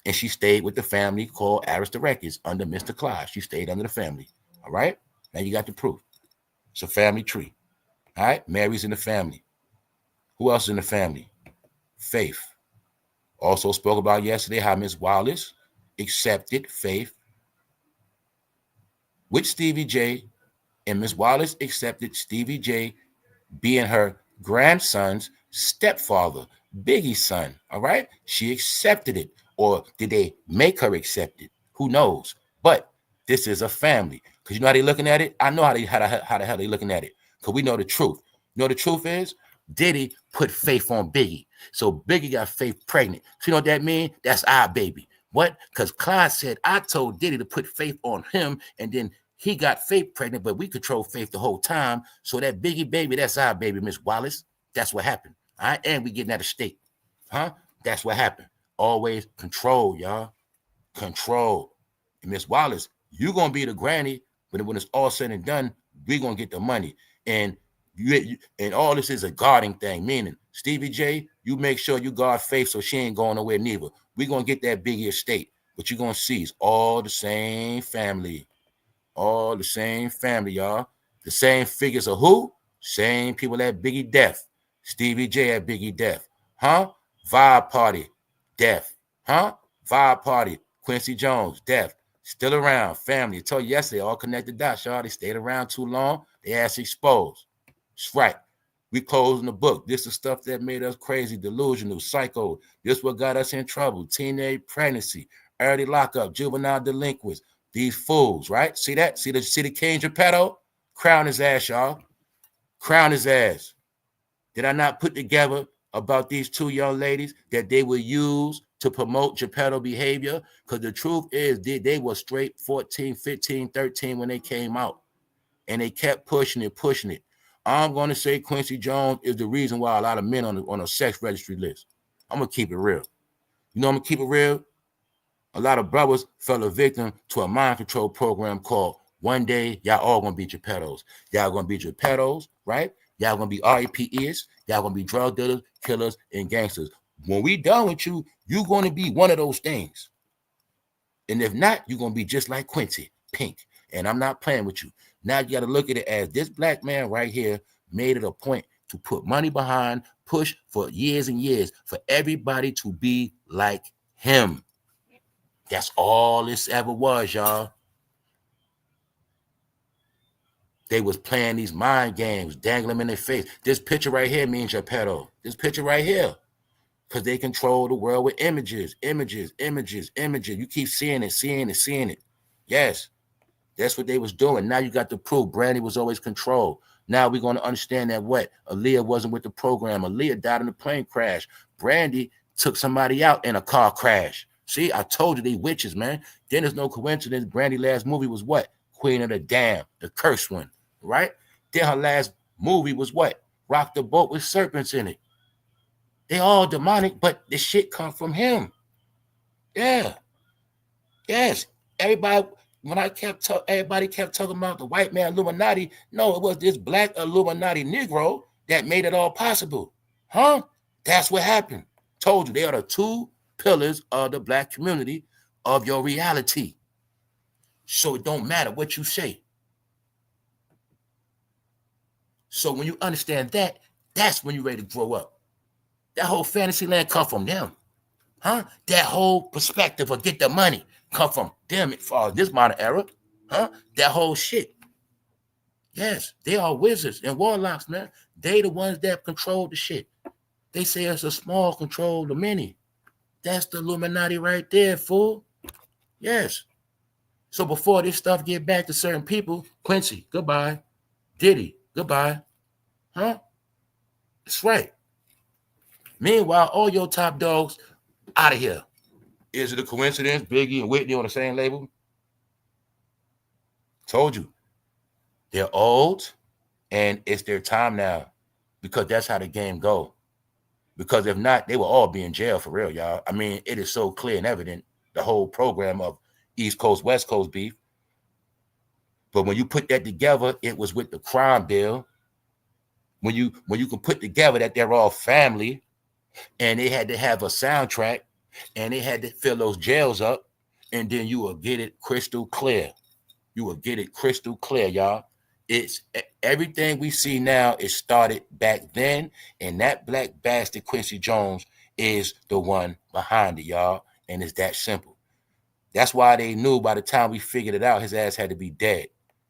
and she stayed with the family called Arista Records under Mr. Clive. She stayed under the family. All right? Now you got the proof. It's a family tree. All right? Mary's in the family. Who else is in the family? Faith. Also spoke about yesterday how Miss Wallace accepted Faith with Stevie J, and Miss Wallace accepted Stevie J being her grandson's stepfather, Biggie's son. All right? She accepted it. Or did they make her accept it? Who knows? But this is a family. Because you know how they looking at it? I know how the hell they looking at it. Because we know the truth. You know the truth is? Diddy put Faith on Biggie. So Biggie got Faith pregnant. So you know what that means? That's our baby. What? Because Clyde said, I told Diddy to put Faith on him, and then he got Faith pregnant, but we control Faith the whole time. So that Biggie baby, that's our baby, Miss Wallace. That's what happened. All right? And we getting out of state. Huh? That's what happened. Always control, y'all. Control. And Miss Wallace, you're going to be the granny, but when it's all said and done, we're going to get the money. And all this is a guarding thing, meaning, Stevie J, You make sure you guard Faith so she ain't going nowhere neither. We're going to get that Biggie estate. But you're going to see it's all the same family. All the same family, y'all. The same figures of who? Same people at Biggie death. Stevie J at Biggie death. Huh? Vibe Party, death. Huh? Vibe Party, Quincy Jones, death. Still around, family. I told you yesterday, all connected dots, y'all. They stayed around too long. They ass exposed. That's right. We closing the book. This is stuff that made us crazy, delusional, psycho. This what got us in trouble. Teenage pregnancy, early lockup, juvenile delinquents. These fools, right? See that? See the King Geppetto? Crown his ass, y'all. Crown his ass. Did I not put together about these two young ladies that they will use to promote Geppetto behavior? Because the truth is they were straight 14, 15, 13 when they came out. And they kept pushing it, pushing it. I'm going to say Quincy Jones is the reason why a lot of men on a sex registry list. I'm going to keep it real. You know I'm going to keep it real? A lot of brothers fell a victim to a mind control program called One Day Y'all All Gonna Be Geppettos. Y'all gonna be Geppettos, right? Y'all gonna be R.I.P.ers. Y'all gonna be drug dealers, killers, and gangsters. When we done with you, you're gonna be one of those things. And if not, you're gonna be just like Quincy, pink. And I'm not playing with you. Now you gotta look at it as this black man right here made it a point to put money behind, push for years and years for everybody to be like him. That's all this ever was, y'all. They was playing these mind games, dangling them in their face. This picture right here means Geppetto. This picture right here. Because they control the world with images, images, images, images. You keep seeing it, seeing it, seeing it. Yes, that's what they was doing. Now you got the proof. Brandy was always controlled. Now we're going to understand that what? AALIYAH wasn't with the program. AALIYAH died in a plane crash. Brandy took somebody out in a car crash. See, I told you they witches, man. Then there's no coincidence. Brandy's last movie was what? Queen of the Damned, the cursed one, right? Then her last movie was what? Rock the Boat with serpents in it. They all demonic, but the shit come from him. Yeah. Yes. Everybody, when everybody kept talking about the white man Illuminati, no, it was this black Illuminati Negro that made it all possible. Huh? That's what happened. Told you, they are the two pillars of the black community of your reality. So it don't matter what you say. So when you understand that, that's when you're ready to grow up. That whole fantasy land come from them. Huh? That whole perspective of get the money come from them for this modern era. Huh? That whole shit. Yes, they are wizards and warlocks, man. They the ones that control the shit. They say it's a small control the many. That's the Illuminati right there, fool. Yes. So before this stuff get back to certain people, Quincy, goodbye. Diddy, goodbye. Huh? That's right. Meanwhile, all your top dogs out of here. Is it a coincidence? Biggie and Whitney on the same label? Told you. They're old, and it's their time now because that's how the game go. Because if not, they will all be in jail for real, y'all. I mean, it is so clear and evident, the whole program of East Coast, West Coast beef. But when you put that together, it was with the crime bill. When you can put together that they're all family, and they had to have a soundtrack, and they had to fill those jails up, and then you will get it crystal clear. You will get it crystal clear, y'all. It's everything we see now is started back then, and that black bastard Quincy Jones is the one behind it, y'all, and it's that simple. That's why they knew by the time we figured it out, his ass had to be dead.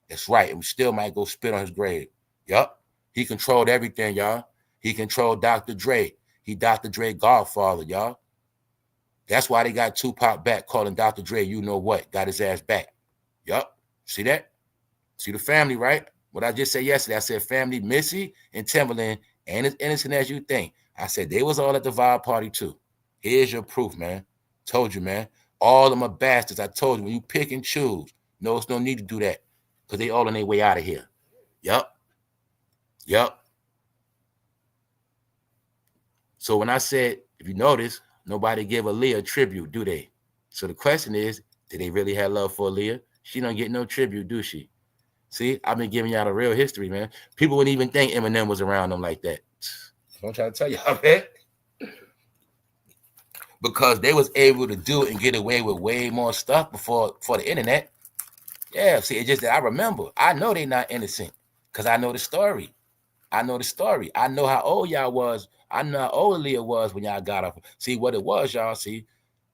That's right, and we still might go spit on his grave. Yup, he controlled everything, y'all. He controlled Dr. Dre. He Dr. Dre godfather, y'all. That's why they got Tupac back calling Dr. Dre, you know what, got his ass back. Yup, see that? See the family, right? What I just said yesterday, I said family, Missy and Timberland ain't as innocent as you think. I said they was all at the vibe party too. Here's your proof, man. Told you, man. All of them are bastards. I told you, when you pick and choose, no, it's no need to do that because they all on their way out of here. Yup. Yup. So when I said, if you notice, nobody give AALIYAH a tribute, do they? So the question is, did they really have love for AALIYAH? She don't get no tribute, do she? See, I've been giving y'all the real history, man. People wouldn't even think Eminem was around them like that. I'm trying to tell y'all, man. because they was able to do it and get away with way more stuff before for the internet. Yeah, see, it's just that I remember. I know they not innocent because I know the story. I know the story. I know how old y'all was. I know how old Aaliyah was when y'all got her. See what it was, y'all. See,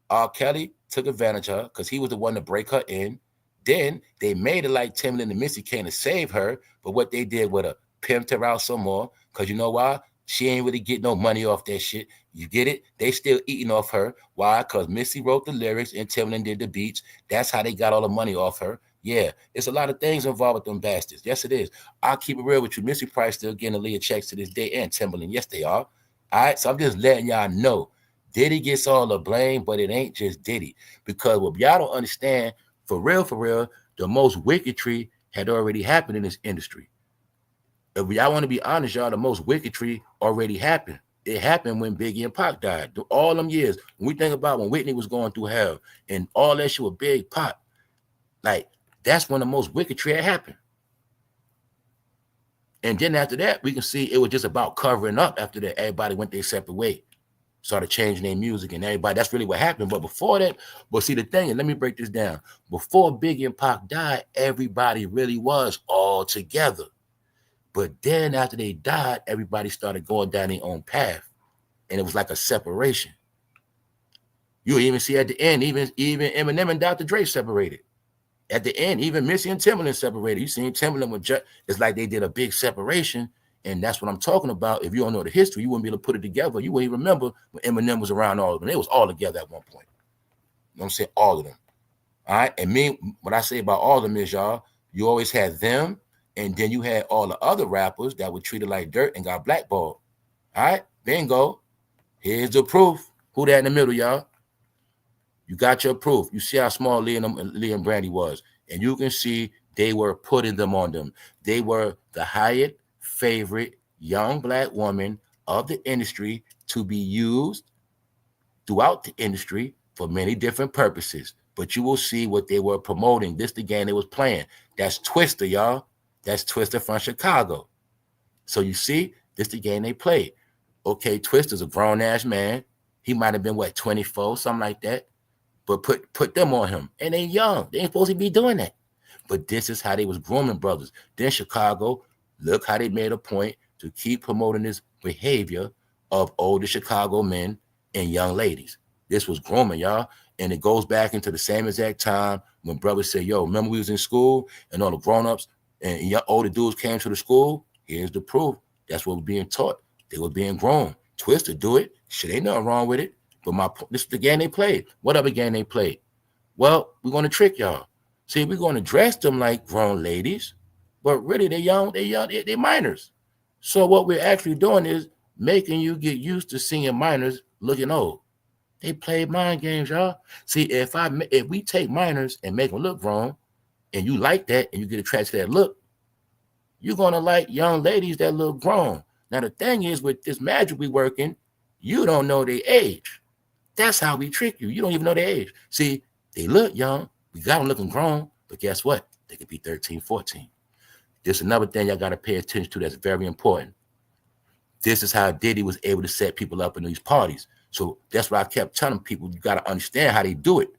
R. Kelly took advantage of her because he was the one to break her in. Then they made it like Timbaland and Missy came to save her. But what they did with her, pimped her out some more. Because you know why? She ain't really get no money off that shit. You get it? They still eating off her. Why? Because Missy wrote the lyrics and Timbaland did the beats. That's how they got all the money off her. Yeah, it's a lot of things involved with them bastards. Yes, it is. I'll keep it real with you. Missy Price still getting Aaliyah checks to this day, and Timbaland. Yes, they are. All right, so I'm just letting y'all know. Diddy gets all the blame, but it ain't just Diddy. Because what y'all don't understand, for real, the most wicketry had already happened in this industry. If y'all want to be honest, y'all, the most wicketry already happened. It happened when Biggie and Pac died. All them years, when we think about when Whitney was going through hell and all that shit with Big Pac, like, that's when the most wicketry had happened. And then after that, we can see it was just about covering up after that. Everybody went their separate way, started changing their music and everybody. That's really what happened. But before that, but see the thing, and let me break this down. Before Biggie and Pac died, everybody really was all together. But then after they died, everybody started going down their own path. And it was like a separation. You even see at the end, even Eminem and Dr. Dre separated. At the end, even Missy and Timbaland separated. You seen Timbaland with it's like they did a big separation. And that's what I'm talking about. If you don't know the history, you wouldn't be able to put it together. You wouldn't even remember when Eminem was around all of them. They was all together at one point. You know what I'm saying? All of them. All right. And me, what I say about all of them is, y'all, you always had them, and then you had all the other rappers that were treated like dirt and got blackballed. All right. Bingo. Here's the proof. Who that in the middle, y'all? You got your proof. You see how small Leah and Brandy was. And you can see they were putting them on them. They were the highest favorite young black woman of the industry to be used throughout the industry for many different purposes. But you will see what they were promoting. This the game they was playing. That's Twister, y'all. That's Twister from Chicago. So you see, this the game they played. Okay, Twister's a grown-ass man. He might have been, what, 24, something like that. But put them on him. And they young. They ain't supposed to be doing that. But this is how they was grooming brothers. Then Chicago, look how they made a point to keep promoting this behavior of older Chicago men and young ladies. This was grooming, y'all. And it goes back into the same exact time when brothers say, yo, remember we was in school and all the grown-ups and young, older dudes came to the school? Here's the proof. That's what was being taught. They were being grown. Twister do it. Shit, ain't nothing wrong with it. But this is the game they played. What other game they played? Well, we're going to trick y'all. See, we're going to dress them like grown ladies, but really they're young, they're minors. So what we're actually doing is making you get used to seeing minors looking old. They play mind games, y'all. See, if we take minors and make them look grown, and you like that, and you get attracted to that look, you're going to like young ladies that look grown. Now, the thing is, with this magic we working, you don't know their age. That's how we trick you. You don't even know their age. See, they look young. We got them looking grown. But guess what? They could be 13, 14. There's another thing y'all got to pay attention to that's very important. This is how Diddy was able to set people up in these parties. So that's why I kept telling people, you got to understand how they do it.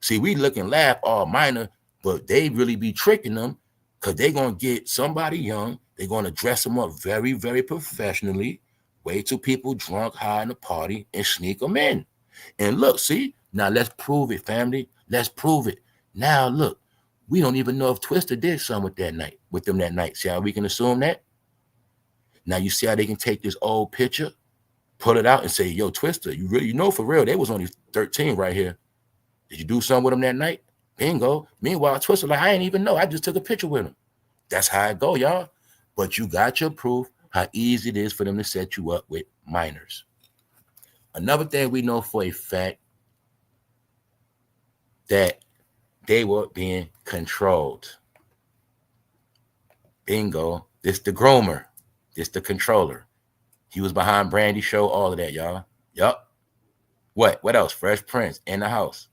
See, we look and laugh all minor, but they really be tricking them because they're going to get somebody young. They're going to dress them up very, very professionally, wait till people drunk, high in the party, and sneak them in. And look, see, now let's prove it, family. Let's prove it. Now, look, we don't even know if Twister did something with them that night. See how we can assume that? Now, you see how they can take this old picture, pull it out, and say, yo, Twister, you know for real, they was only 13 right here. Did you do something with them that night? Bingo. Meanwhile, Twister, like, I ain't even know. I just took a picture with him. That's how it go, y'all. But you got your proof how easy it is for them to set you up with minors. Another thing we know for a fact that they were being controlled. Bingo. This the groomer. This the controller. He was behind Brandy show, all of that, y'all. Yup. What else? Fresh Prince in the house.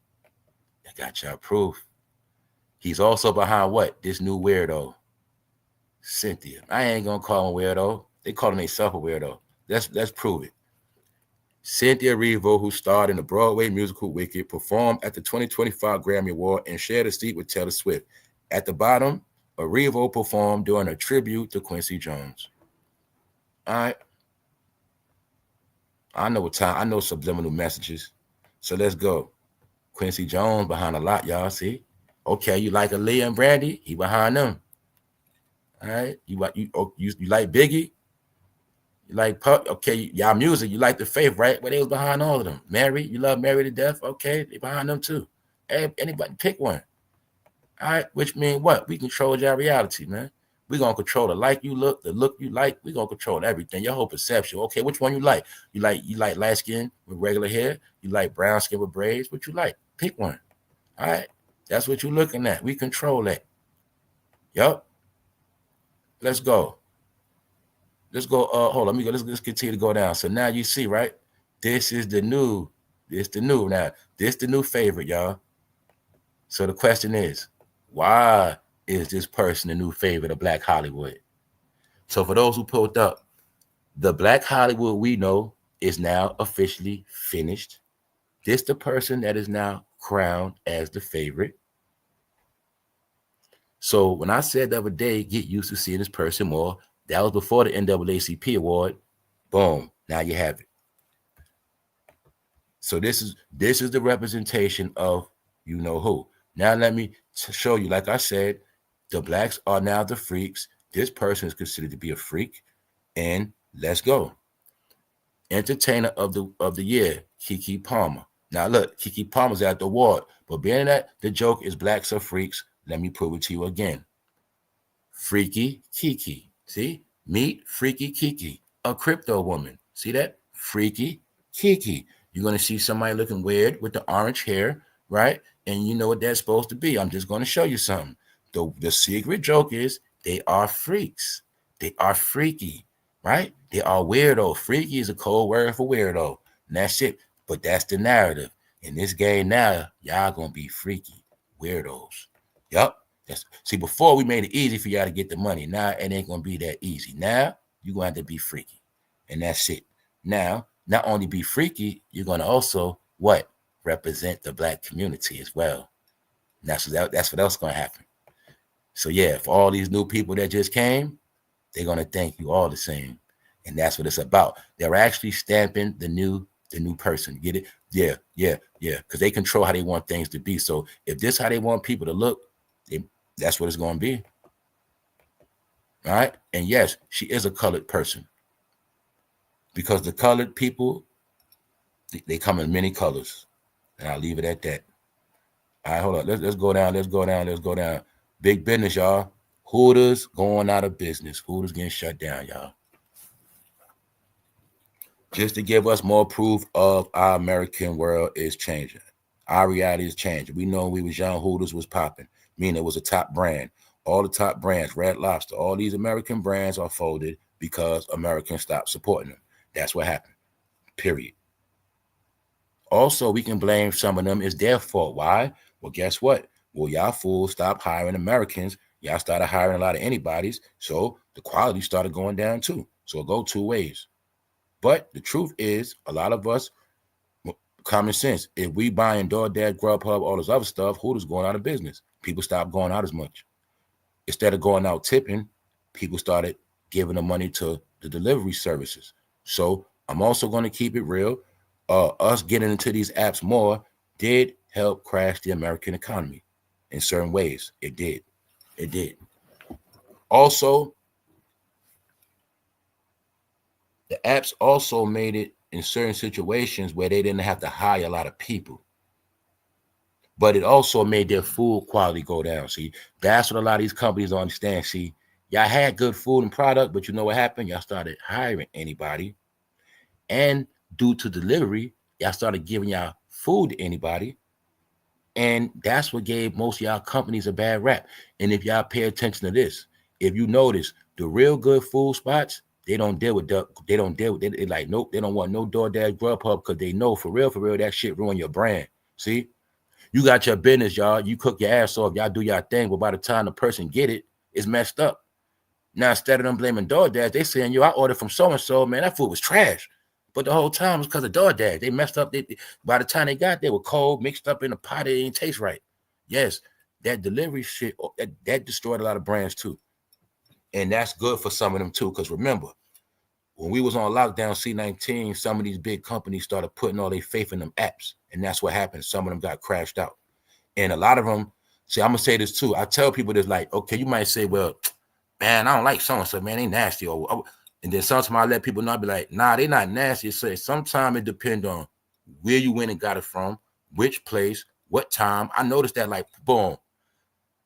I got y'all proof. He's also behind what? This new weirdo. Cynthia. I ain't gonna call him a weirdo. They calling themselves a weirdo. Let's prove it. Cynthia Erivo, who starred in the Broadway musical Wicked, performed at the 2025 Grammy Award and shared a seat with Taylor Swift. At the bottom, Erivo performed during a tribute to Quincy Jones. All right. I know what time. I know subliminal messages. So let's go. Quincy Jones behind a lot, y'all. See? Okay, you like AALIYAH and Brandy? He behind them. All right. You like Biggie? You like Puck? Okay, y'all music. You like the Faith, right? But they was behind all of them. Mary, you love Mary to death? Okay, they behind them too. Hey, anybody pick one. All right, which means what? We control your reality, man. We're gonna control the look you like. We're gonna control everything. Your whole perception. Okay, which one you like? You like light skin with regular hair? You like brown skin with braids? What you like? Pick one. All right. That's what you're looking at. We control that. Yup. Let's go. Let's go. Hold on. Let me go. Let's continue to go down. So now you see, right? This is the new. This the new. Now, this the new favorite, y'all. So the question is, why is this person the new favorite of Black Hollywood? So for those who pulled up, the Black Hollywood we know is now officially finished. This the person that is now crowned as the favorite. So when I said the other day, get used to seeing this person more, that was before the NAACP award. Boom. Now you have it. So this is the representation of you know who. Now let me show you, like I said, the blacks are now the freaks. This person is considered to be a freak. And let's go. Entertainer of the year, Keke Palmer. Now look, Keke Palmer's at the award, but being that the joke is blacks are freaks, let me prove it to you again. Freaky Keke. See? Meet Freaky Keke, a crypto woman. See that? Freaky Keke. You're going to see somebody looking weird with the orange hair, right? And you know what that's supposed to be. I'm just going to show you something. The secret joke is they are freaks. They are freaky, right? They are weirdo. Freaky is a code word for weirdo. And that's it. But that's the narrative. In this game now, y'all going to be freaky weirdos. Yup. See, before we made it easy for y'all to get the money. Now it ain't going to be that easy. Now you're going to have to be freaky. And that's it. Now, not only be freaky, you're going to also, what? Represent the black community as well. And that's what else going to happen. So yeah, for all these new people that just came, they're going to thank you all the same. And that's what it's about. They're actually stamping the new person. Get it? Yeah. Because they control how they want things to be. So if this is how they want people to look, that's what it's going to be. All right? And yes, she is a colored person. Because the colored people, they come in many colors. And I'll leave it at that. All right, hold on. Let's go down. Let's go down. Big business, y'all. Hooters going out of business. Hooters getting shut down, y'all. Just to give us more proof of our American world is changing. Our reality is changing. We know when we was young, Hooters was popping, meaning it was a top brand. All the top brands, Red Lobster, all these American brands are folded because Americans stopped supporting them. That's what happened, period. Also, we can blame some of them. It's their fault. Why? Well, guess what? Well, y'all fools stopped hiring Americans. Y'all started hiring a lot of anybody's. So the quality started going down too. So it go two ways. But the truth is, a lot of us, common sense, if we buying DoorDash, Grubhub, all this other stuff, Hooters going out of business. People stopped going out as much. Instead of going out tipping, people started giving the money to the delivery services. So I'm also going to keep it real. Us getting into these apps more did help crash the American economy in certain ways. It did. Also, the apps also made it in certain situations where they didn't have to hire a lot of people. But it also made their food quality go down. See, that's what a lot of these companies don't understand. See, y'all had good food and product, but you know what happened? Y'all started hiring anybody. And due to delivery, y'all started giving y'all food to anybody. And that's what gave most of y'all companies a bad rap. And if y'all pay attention to this, if you notice, the real good food spots, they don't deal with nope, they don't want no DoorDash, Grubhub, because they know for real, that shit ruin your brand. See? You got your business, y'all. You cook your ass off. Y'all do your thing, but by the time the person get it, it's messed up. Now, instead of them blaming DoorDash, they saying, yo, I ordered from so-and-so, man, that food was trash. But the whole time was because of DoorDash. They messed up. By the time they got there, were cold, mixed up in a pot. It didn't taste right. Yes, that delivery shit, that destroyed a lot of brands too. And that's good for some of them too. Because remember, when we was on lockdown C-19, some of these big companies started putting all their faith in them apps. And that's what happened. Some of them got crashed out. And a lot of them, see, I'm going to say this too. I tell people this, like, okay, you might say, well, man, I don't like so-and-so, man, they nasty. And then sometimes I let people know, I be like, nah, they not nasty. So sometimes it depends on where you went and got it from, which place, what time. I noticed that, like, boom,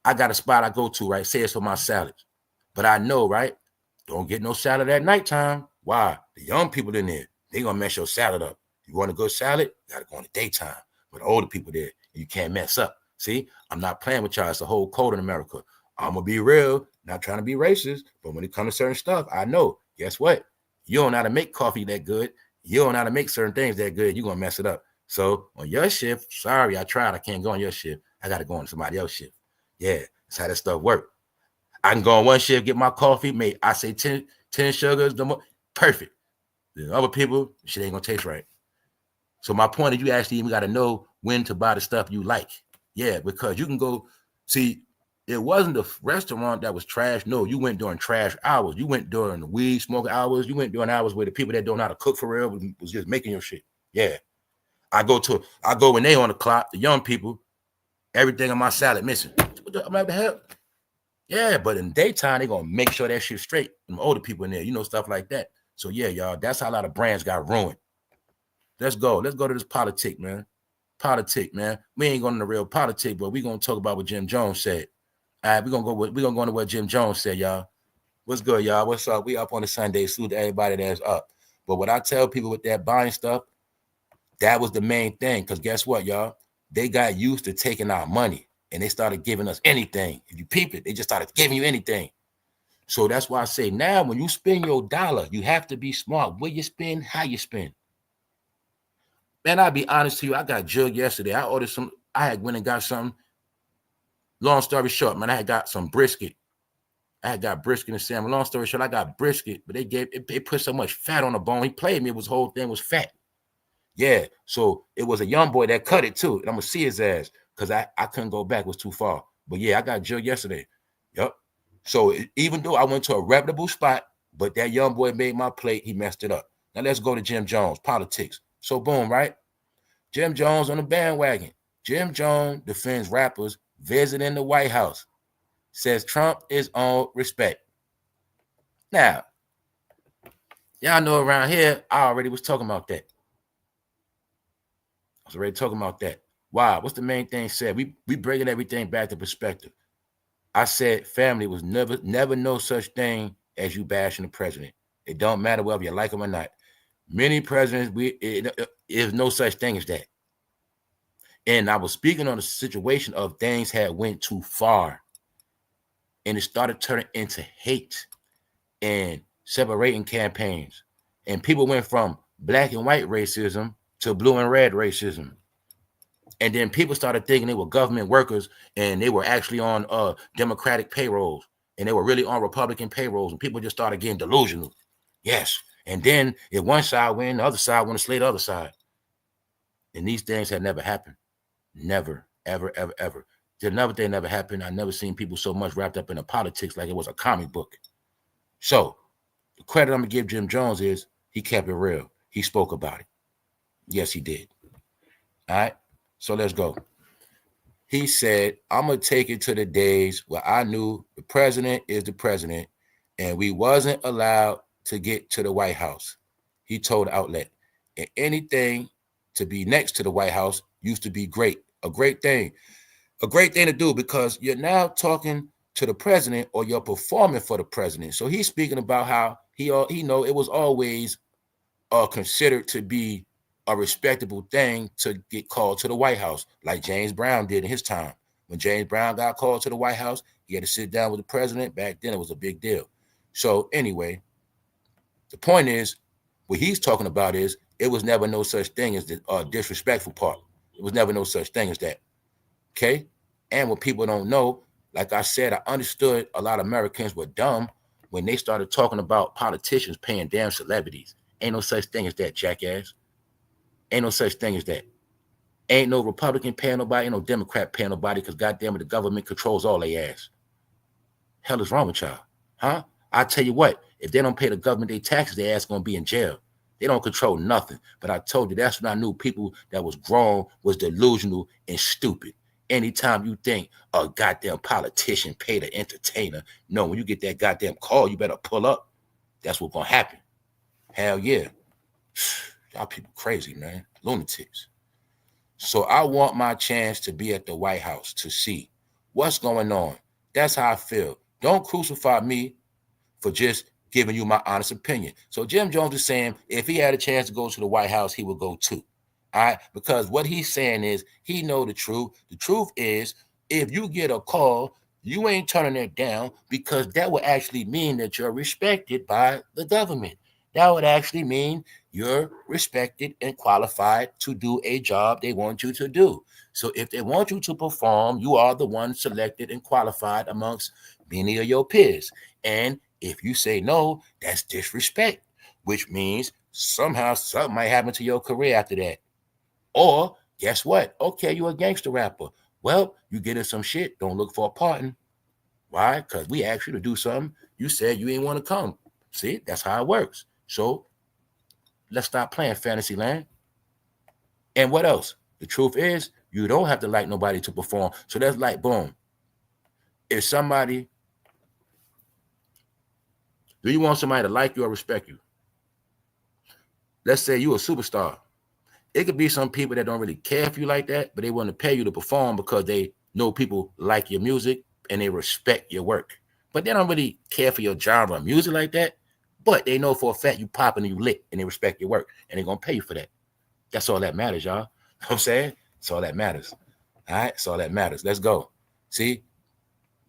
I got a spot I go to, right? Say it's for my salads. But I know, right? Don't get no salad at nighttime. Why? The young people in there, they going to mess your salad up. You want a good salad? You got to go in the daytime. With the older people there, you can't mess up. See, I'm not playing with y'all. It's a whole code in America. I'm going to be real, not trying to be racist, but when it comes to certain stuff, I know, guess what? You don't know how to make coffee that good. You don't know how to make certain things that good. You're going to mess it up. So on your shift, sorry, I tried. I can't go on your shift. I got to go on somebody else's shift. Yeah, that's how that stuff works. I can go on one shift, get my coffee, made, I say 10 sugars, perfect. The other people, shit ain't going to taste right. So my point is you actually even got to know when to buy the stuff you like. Yeah, because you can go, see, it wasn't the restaurant that was trash. No, you went during trash hours. You went during the weed smoking hours. You went during hours where the people that don't know how to cook for real was just making your shit. Yeah. I go when they on the clock, the young people, everything on my salad missing. I'm like, the hell? Yeah, but in daytime, they going to make sure that shit's straight. Them older people in there, you know, stuff like that. So yeah, y'all, that's how a lot of brands got ruined. Let's go. Let's go to this politic, man. Politic, man. We ain't going to the real politic, but we going to talk about what Jim Jones said. All right, we're gonna go into what Jim Jones said, y'all. What's good, y'all? What's up? We up on a Sunday. Salute to everybody that's up. But what I tell people with that buying stuff, that was the main thing. Because guess what, y'all? They got used to taking our money and they started giving us anything. If you peep it, they just started giving you anything. So that's why I say now when you spend your dollar, you have to be smart. Where you spend, how you spend. Man, I'll be honest to you. I got jug yesterday. I ordered some. I had went and got something. Long story short, man, I had got some brisket. I had got brisket and salmon. Long story short, I got brisket, but they put so much fat on the bone. He played me. It was the whole thing was fat. Yeah, so it was a young boy that cut it too. And I'm gonna see his ass because I couldn't go back. It was too far. But yeah, I got jug yesterday. Yep. So even though I went to a reputable spot, but that young boy made my plate, he messed it up. Now let's go to Jim Jones, politics. So boom, right? Jim Jones on the bandwagon. Jim Jones defends rappers visiting the White House. Says Trump is on respect. Now, y'all know around here, I already was talking about that. I was already talking about that. Why? What's the main thing said? We bringing everything back to perspective. I said family was never no such thing as you bashing the president. It don't matter whether you like him or not. Many presidents, there's no such thing as that. And I was speaking on the situation of things had went too far. And it started turning into hate and separating campaigns. And people went from black and white racism to blue and red racism. And then people started thinking they were government workers and they were actually on Democratic payrolls. And they were really on Republican payrolls. And people just started getting delusional. Yes. And then if one side win, the other side want to slay the other side. And these things had never happened. Never, ever, ever, ever. Another thing never happened. I never seen people so much wrapped up in the politics like it was a comic book. So the credit I'm gonna give Jim Jones is he kept it real. He spoke about it. Yes, he did. All right. So let's go. He said, I'm gonna take it to the days where I knew the president is the president and we wasn't allowed to get to the White House. He told the outlet, and anything to be next to the White House used to be great. A great thing to do because you're now talking to the president or you're performing for the president. So he's speaking about how he know it was always considered to be a respectable thing to get called to the White House, like James Brown did in his time. When James Brown got called to the White House, he had to sit down with the president. Back then, it was a big deal. So anyway, the point is, what he's talking about is it was never no such thing as the disrespectful part. It was never no such thing as that. Okay? And what people don't know, like I said, I understood a lot of Americans were dumb when they started talking about politicians paying damn celebrities. Ain't no such thing as that, jackass. Ain't no such thing as that. Ain't no Republican paying nobody, ain't no Democrat paying nobody, because goddamn it, the government controls all they ass. Hell is wrong with y'all? Huh? I tell you what, if they don't pay the government their taxes, their ass gonna be in jail. They don't control nothing. But I told you, that's when I knew people that was grown was delusional and stupid. Anytime you think a goddamn politician paid an entertainer, no, when you get that goddamn call, you better pull up. That's what's gonna happen. Hell yeah. Y'all people crazy, man. Lunatics. So I want my chance to be at the White House to see what's going on. That's how I feel. Don't crucify me for just giving you my honest opinion. So Jim Jones is saying if he had a chance to go to the White House, he would go too. All right, because what he's saying is he know the truth. The truth is, if you get a call, you ain't turning it down, because that would actually mean that you're respected by the government. That would actually mean you're respected and qualified to do a job they want you to do. So if they want you to perform, you are the one selected and qualified amongst many of your peers. And if you say no, that's disrespect, which means somehow something might happen to your career after that. Or guess what? Okay, you're a gangster rapper. Well, you get in some shit. Don't look for a pardon. Why? Because we asked you to do something. You said you ain't want to come. See, that's how it works. So let's stop playing fantasy land. And what else? The truth is, you don't have to like nobody to perform. So that's like, boom. If somebody, do you want somebody to like you or respect you? Let's say you're a superstar. It could be some people that don't really care for you like that, but they want to pay you to perform because they know people like your music and they respect your work. But they don't really care for your genre of music like that, but they know for a fact you popping and you lit and they respect your work and they're going to pay you for that. That's all that matters, y'all. You know what I'm saying? That's all that matters. All right? That's all that matters. Let's go. See?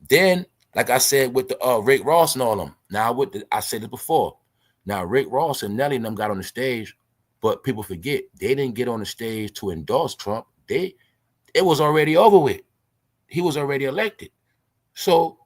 Then, like I said with the Rick Ross and all them. Now, I said it before. Now, Rick Ross and Nelly and them got on the stage, but people forget they didn't get on the stage to endorse Trump. It was already over with. He was already elected. So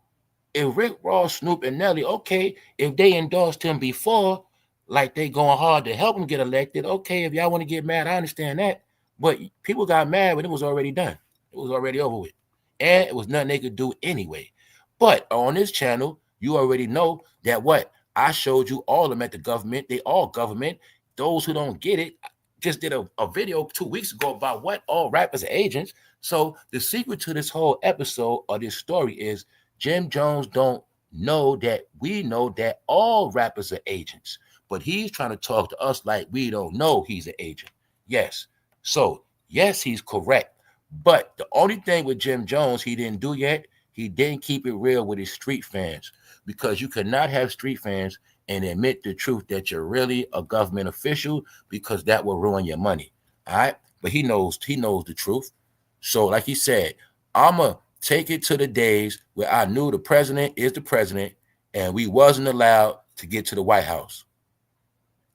if Rick Ross, Snoop, and Nelly, okay, if they endorsed him before, like they going hard to help him get elected, okay, if y'all want to get mad, I understand that. But people got mad when it was already done. It was already over with. And it was nothing they could do anyway. But on this channel, you already know that what? I showed you all of them at the government. They all government. Those who don't get it, just did a video 2 weeks ago about what? All rappers are agents. So the secret to this whole episode or this story is Jim Jones don't know that we know that all rappers are agents. But he's trying to talk to us like we don't know he's an agent. Yes. So, yes, he's correct. But the only thing with Jim Jones he didn't do yet, he didn't keep it real with his street fans, because you cannot have street fans and admit the truth that you're really a government official, because that will ruin your money. All right. But he knows the truth. So like he said, I'ma take it to the days where I knew the president is the president and we wasn't allowed to get to the White House.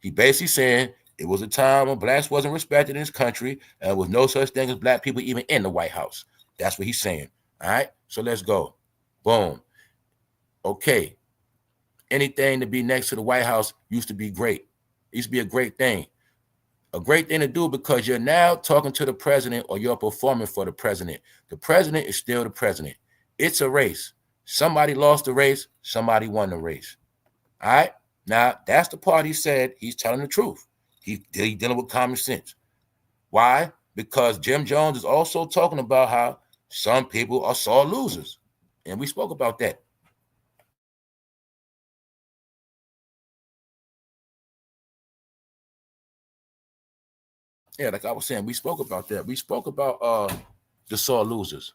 He basically saying it was a time when blacks wasn't respected in this country and there was no such thing as black people even in the White House. That's what he's saying. All right. So let's go. Boom. Okay. Anything to be next to the White House used to be great. It used to be a great thing. A great thing to do, because you're now talking to the president or you're performing for the president. The president is still the president. It's a race. Somebody lost the race. Somebody won the race. All right. Now, that's the part he said he's telling the truth. He's dealing with common sense. Why? Because Jim Jones is also talking about how some people are sore losers. And we spoke about that. Yeah, like I was saying, we spoke about that. We spoke about the sore losers.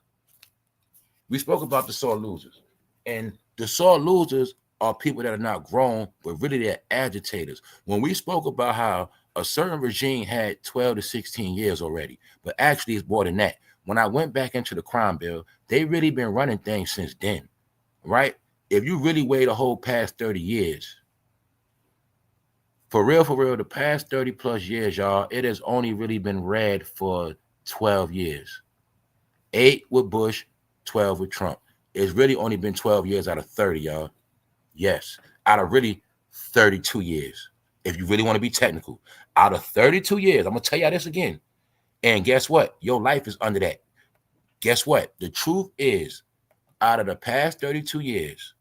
We spoke about the sore losers. And the sore losers are people that are not grown, but really they're agitators. When we spoke about how a certain regime had 12 to 16 years already, but actually it's more than that. When I went back into the crime bill, they really been running things since then, right? If you really wait a whole past 30 years, for real, the past 30 plus years, y'all, it has only really been read for 12 years. 8 with Bush, 12 with Trump. It's really only been 12 years out of 30, y'all. Yes, out of really 32 years. If you really want to be technical, out of 32 years, I'm going to tell y'all this again. And guess what? Your life is under that. Guess what? The truth is, out of the past 32 years,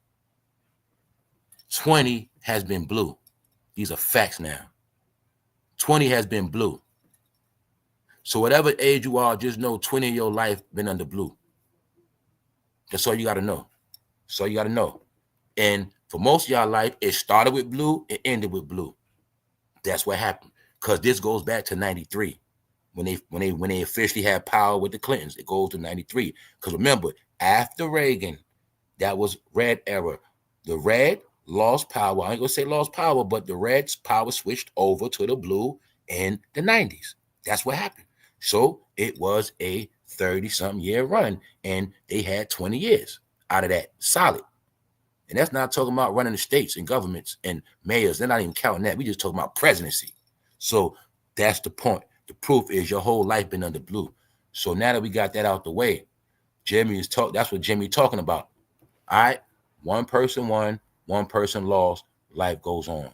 20 has been blue. These are facts now. 20 has been blue. So whatever age you are, just know 20 of your life been under blue. That's all you got to know. That's all you got to know. And for most of y'all life, it started with blue, it ended with blue. That's what happened. Because this goes back to 93. When they officially had power with the Clintons, it goes to 93. Because remember, after Reagan, that was red era. The red lost power. I ain't gonna say lost power, but the red's power switched over to the blue in the 90s. That's what happened. So it was a 30-something year run, and they had 20 years out of that solid. And that's not talking about running the states and governments and mayors. They're not even counting that. We just talking about presidency. So that's the point. The proof is your whole life been under blue. So now that we got that out the way, that's what Jimmy talking about. All right, one person won, one person lost, life goes on.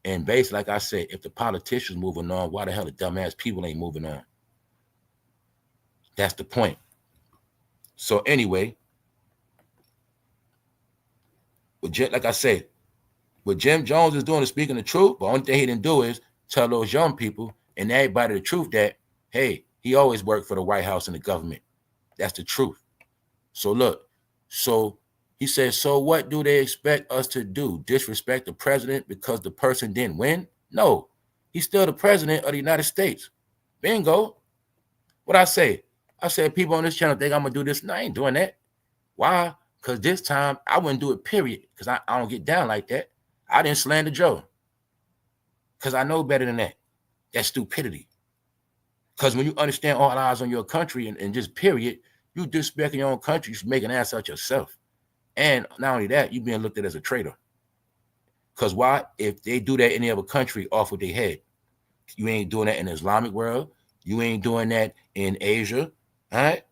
And basically, like I said, if the politicians moving on, why the hell the dumbass people ain't moving on? That's the point. So anyway, like I said, what Jim Jones is doing is speaking the truth, but the only thing he didn't do is tell those young people and everybody the truth that, hey, he always worked for the White House and the government. That's the truth. So look, so he says, so what do they expect us to do? Disrespect the president because the person didn't win? No, he's still the president of the United States. Bingo. What I say? I said, people on this channel think I'm going to do this. No, I ain't doing that. Why? Because this time I wouldn't do it, period. Because I don't get down like that. I didn't slander Joe. Because I know better than that. That's stupidity. Because when you understand all eyes on your country and just period, you disrespecting your own country, you should make an ass out yourself. And not only that, you're being looked at as a traitor. Because why? If they do that in any other country off with their head, you ain't doing that in the Islamic world. You ain't doing that in Asia. All right?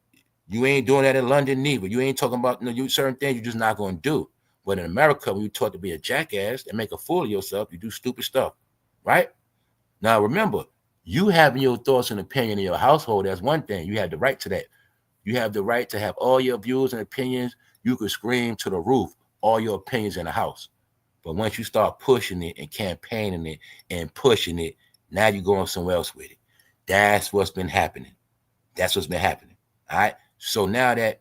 You ain't doing that in London neither. You ain't talking about certain things you're just not going to do. But in America, when you're taught to be a jackass and make a fool of yourself, you do stupid stuff. Right? Now, remember, you having your thoughts and opinion in your household, that's one thing. You have the right to that. You have the right to have all your views and opinions. You could scream to the roof all your opinions in the house. But once you start pushing it and campaigning it and pushing it, now you're going somewhere else with it. That's what's been happening. That's what's been happening. All right? So now that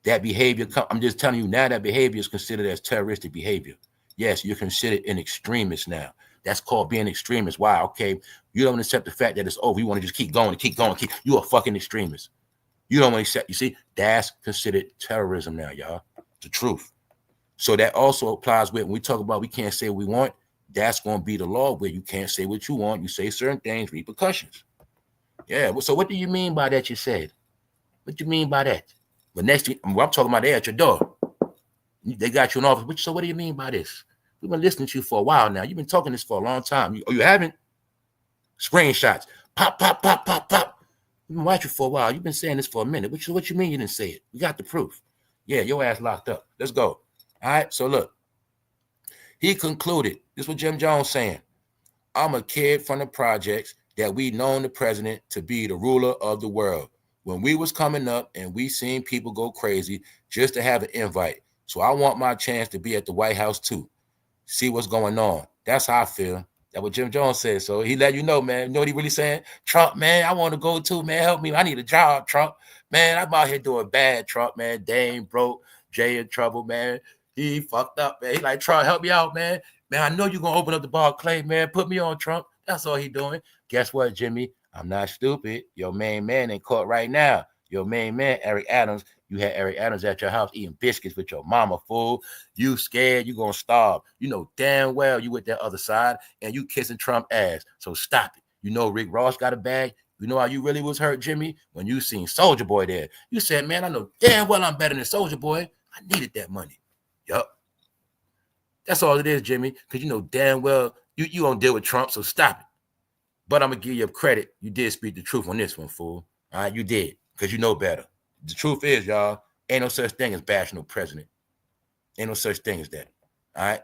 behavior, I'm just telling you, now that behavior is considered as terroristic behavior. Yes, you're considered an extremist now. That's called being extremist. Why? Okay, you don't accept the fact that it's over. You want to just keep going. You're a fucking extremist. You don't want to accept. You see, that's considered terrorism now, y'all. The truth. So that also applies with when we talk about we can't say what we want. That's going to be the law where you can't say what you want. You say certain things, repercussions. Yeah. So what do you mean by that? You said. What do you mean by that? But next thing, I'm talking about, they're at your door. They got you in office. So what do you mean by this? We've been listening to you for a while now. You've been talking this for a long time. You haven't? Screenshots. Pop, pop, pop, pop, pop. We've been watching for a while. You've been saying this for a minute. What you mean you didn't say it? We got the proof. Yeah, your ass locked up. Let's go. All right, so look. He concluded, this is what Jim Jones saying. I'm a kid from the projects that we known the president to be the ruler of the world. When we was coming up and we seen people go crazy just to have an invite. So I want my chance to be at the White House too. See what's going on. That's how I feel. That's what Jim Jones said. So he let you know, man. You know what he really saying? Trump, man, I want to go too, man. Help me. I need a job, Trump. Man, I'm out here doing bad, Trump, man. Dame broke. Jay in trouble, man. He fucked up, man. He like, Trump, help me out, man. Man, I know you're going to open up the bar, Clay, man. Put me on, Trump. That's all he doing. Guess what, Jimmy? I'm not stupid. Your main man in court right now. Your main man, Eric Adams. You had Eric Adams at your house eating biscuits with your mama, fool. You scared you gonna starve. You know damn well you with that other side and you kissing Trump ass. So stop it. You know Rick Ross got a bag. You know how you really was hurt, Jimmy? When you seen Soulja Boy there. You said, man, I know damn well I'm better than Soulja Boy. I needed that money. Yup. That's all it is, Jimmy. Because you know damn well you don't deal with Trump, so stop it. But I'm going to give you credit. You did speak the truth on this one, fool. All right, you did. Because you know better. The truth is, y'all, ain't no such thing as bashing no president. Ain't no such thing as that. All right?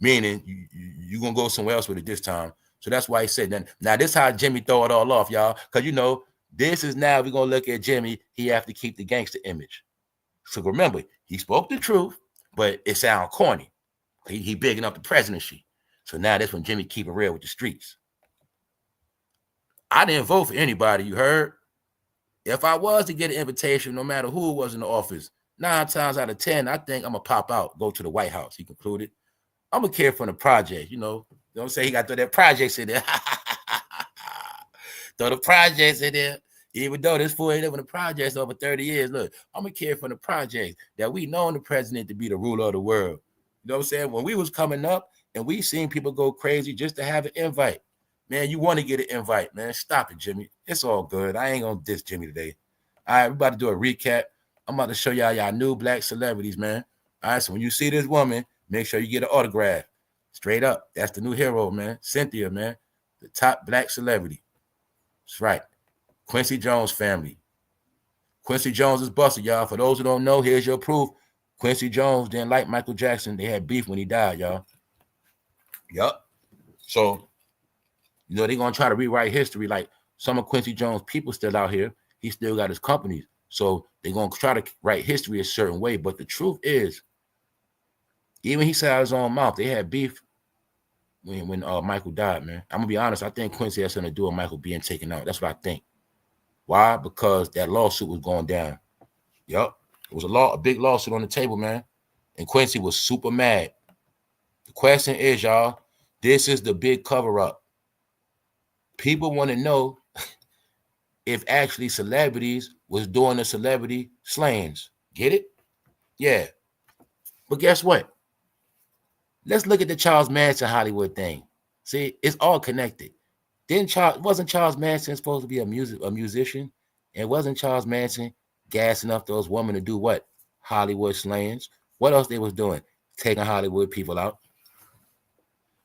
meaning you gonna go somewhere else with it this time. So that's why he said that. Now this is how Jimmy throw it all off, y'all, because you know this is now we're gonna look at Jimmy. He have to keep the gangster image. So remember, he spoke the truth, but it sound corny. He bigging up the presidency. So now that's when Jimmy keep it real with the streets. I didn't vote for anybody, you heard? If I was to get an invitation, no matter who was in the office, 9 times out of 10, I think I'm going to pop out, go to the White House, he concluded. I'm going to care for the project, you know. Don't say he got to throw that projects in there. Throw the projects in there. Even though this fool ain't living the projects over 30 years, look, I'm going to care for the projects that we known the president to be the ruler of the world. You know what I'm saying? When we was coming up and we seen people go crazy just to have an invite. Man, you want to get an invite, man. Stop it, Jimmy. It's all good. I ain't going to diss Jimmy today. All right, we're about to do a recap. I'm about to show y'all new black celebrities, man. All right, so when you see this woman, make sure you get an autograph. Straight up. That's the new hero, man. Cynthia, man. The top black celebrity. That's right. Quincy Jones family. Quincy Jones is busted, y'all. For those who don't know, here's your proof. Quincy Jones didn't like Michael Jackson. They had beef when he died, y'all. Yup. So, you know, they're going to try to rewrite history like some of Quincy Jones' people still out here. He still got his companies. So they're going to try to write history a certain way. But the truth is, even he said out his own mouth, they had beef when Michael died, man. I'm going to be honest. I think Quincy has something to do with Michael being taken out. That's what I think. Why? Because that lawsuit was going down. Yup. It was a big lawsuit on the table, man. And Quincy was super mad. The question is, y'all, this is the big cover-up. People want to know if actually celebrities was doing the celebrity slayings. Get it? Yeah. But guess what? Let's look at the Charles Manson Hollywood thing. See, it's all connected. Wasn't Charles Manson supposed to be a musician? And wasn't Charles Manson gassing up those women to do what? Hollywood slayings. What else they was doing? Taking Hollywood people out.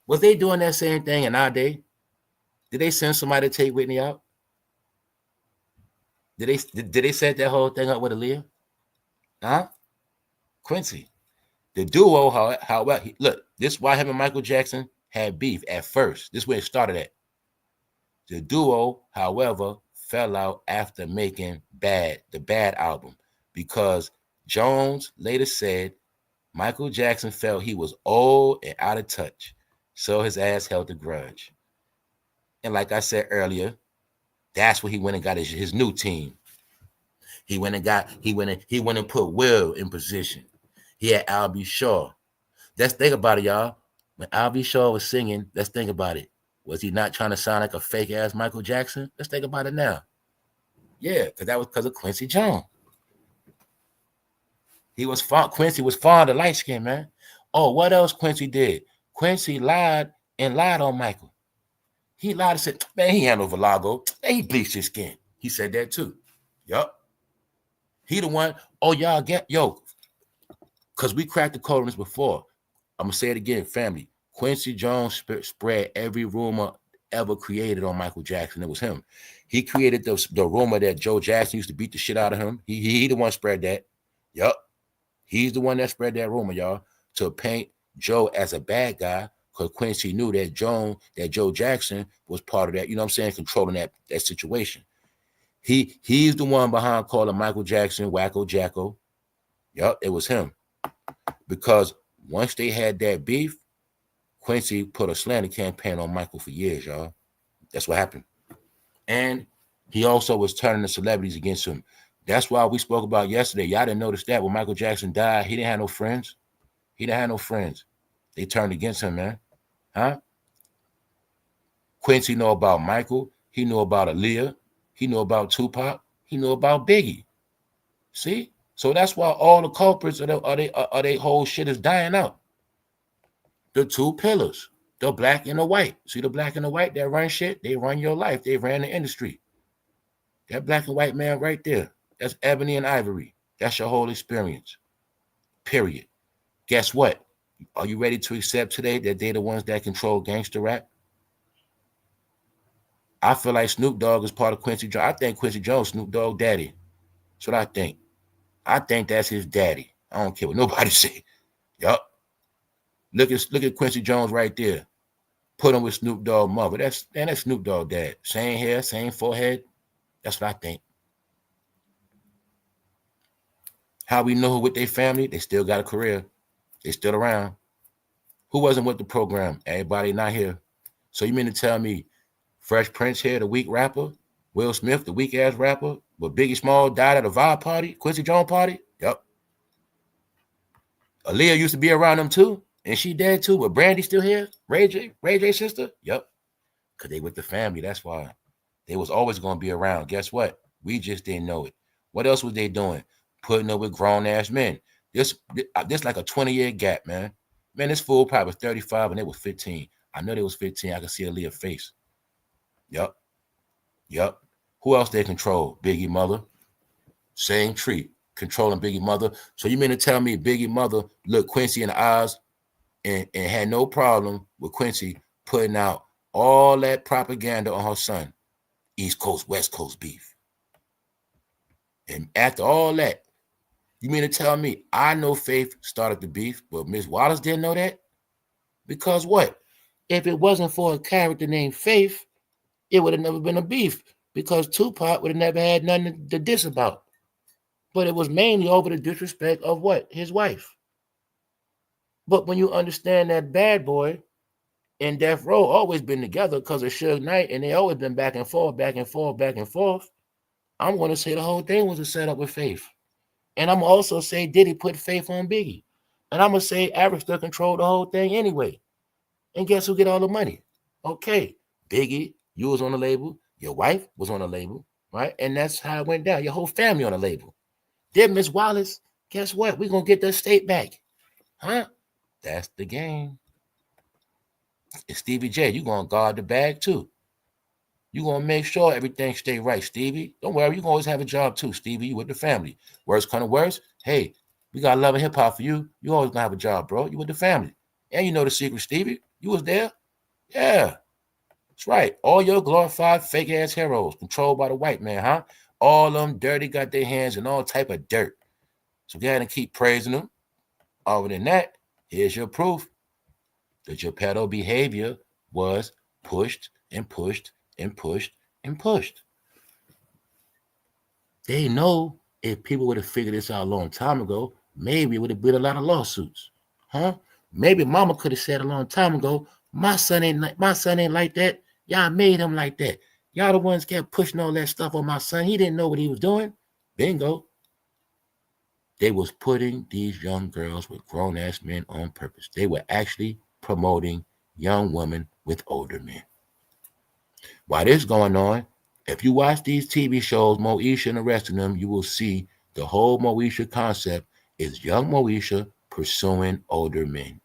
Was they doing that same thing in our day? Did they send somebody to take Whitney out? Did they set that whole thing up with AALIYAH? Huh? Quincy. The duo, however, look, this is why him and Michael Jackson had beef at first. This is where it started at. The duo, however, fell out after making the Bad album, because Jones later said Michael Jackson felt he was old and out of touch, so his ass held a grudge. And like I said earlier, that's when he went and got his new team. He went and put Will in position. He had Albie Shaw. Let's think about it, y'all. When Albie Shaw was singing, let's think about it. Was he not trying to sound like a fake ass Michael Jackson? Let's think about it now. Yeah, because that was because of Quincy Jones. Quincy was fond of light skin, man. Oh, what else Quincy did? Quincy lied on Michael. He lied and said, man, he had no Virago. He bleached his skin. He said that too. Yup. He the one, because we cracked the code on this before. I'm going to say it again, family. Quincy Jones spread every rumor ever created on Michael Jackson. It was him. He created the rumor that Joe Jackson used to beat the shit out of him. He the one spread that. Yup. He's the one that spread that rumor, y'all, to paint Joe as a bad guy, because Quincy knew that Joe Jackson was part of that, you know what I'm saying, controlling that situation. He's the one behind calling Michael Jackson Wacko Jacko. Yup, it was him. Because once they had that beef, Quincy put a slander campaign on Michael for years, y'all. That's what happened. And he also was turning the celebrities against him. That's why we spoke about yesterday. Y'all didn't notice that when Michael Jackson died, he didn't have no friends. He didn't have no friends. They turned against him, man. Huh? Quincy knew about Michael. He knew about AALIYAH. He knew about Tupac. He knew about Biggie. See? So that's why all the culprits of their whole shit is dying out. The two pillars, the black and the white. See the black and the white that run shit? They run your life. They ran the industry. That black and white man right there, that's ebony and ivory. That's your whole experience. Period. Guess what? Are you ready to accept today that they're the ones that control gangster rap? I feel like Snoop Dogg is part of Quincy Jones. I think Quincy Jones, Snoop Dogg daddy. That's what I think. I think that's his daddy. I don't care what nobody say. Yup. Look at Quincy Jones right there. Put him with Snoop Dogg mother. That's Snoop Dogg dad. Same hair, same forehead. That's what I think. How we know with their family, they still got a career. They still around. Who wasn't with the program? Everybody not here. So you mean to tell me Fresh Prince here, the weak rapper, Will Smith, the weak ass rapper, but Biggie Small died at a vibe party, Quincy Jones party? Yep. Aaliyah used to be around them too, and she dead too, but Brandy still here? Ray J's sister? Yep. Because they with the family, that's why. They was always going to be around. Guess what? We just didn't know it. What else was they doing? Putting up with grown-ass men. This like a 20-year gap, man. Man, this fool probably was 35 and they was 15. I know they was 15. I could see Aaliyah's face. Yup. Who else they control? Biggie mother. Same tree. Controlling Biggie mother. So you mean to tell me Biggie mother looked Quincy in the eyes and had no problem with Quincy putting out all that propaganda on her son? East Coast, West Coast beef. And after all that, you mean to tell me I know Faith started the beef, but Miss Wallace didn't know that? Because what? If it wasn't for a character named Faith, it would have never been a beef, because Tupac would have never had nothing to diss about. But it was mainly over the disrespect of what? His wife. But when you understand that Bad Boy and Death Row always been together because of Suge Knight, and they always been back and forth, I'm going to say the whole thing was a setup with Faith. And I'm also say Diddy put Faith on Biggie. And I'm going to say Africa controlled the whole thing anyway. And guess who get all the money? Okay, Biggie, you was on the label. Your wife was on the label, right? And that's how it went down. Your whole family on the label. Then Miss Wallace, guess what? We're going to get the estate back. Huh? That's the game. And Stevie J, you're going to guard the bag too. You're going to make sure everything stay right, Stevie. Don't worry, you're going to always have a job too, Stevie. You with the family. Worst kind of worst, hey, we got love and hip-hop for you. You always going to have a job, bro. You with the family. And you know the secret, Stevie. You was there. Yeah. That's right. All your glorified fake-ass heroes controlled by the white man, huh? All them dirty got their hands in all type of dirt. So go ahead and keep praising them. Other than that, here's your proof that your pedo behavior was pushed and pushed and pushed and pushed. They know if people would have figured this out a long time ago, maybe it would have been a lot of lawsuits. Huh? Maybe mama could have said a long time ago, my son ain't like that. Y'all made him like that. Y'all the ones kept pushing all that stuff on my son. He didn't know what he was doing. Bingo. They was putting these young girls with grown-ass men on purpose. They were actually promoting young women with older men. While this going on, if you watch these TV shows, Moesha and the rest of them, you will see the whole Moesha concept is young Moesha pursuing older men.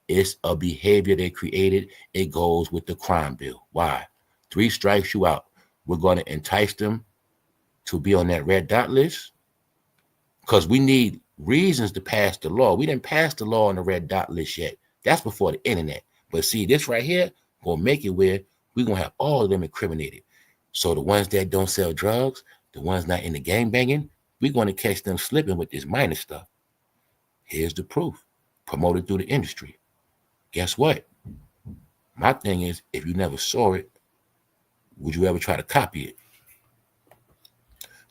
It's a behavior they created. It goes with the crime bill. Why? 3 strikes you out. We're going to entice them to be on that red dot list because we need reasons to pass the law. We didn't pass the law on the red dot list yet. That's before the internet. But see, this right here going to make it where we're going to have all of them incriminated. So the ones that don't sell drugs, the ones not in the gang banging, we're going to catch them slipping with this minor stuff. Here's the proof. Promoted through the industry. Guess what? My thing is, if you never saw it, would you ever try to copy it?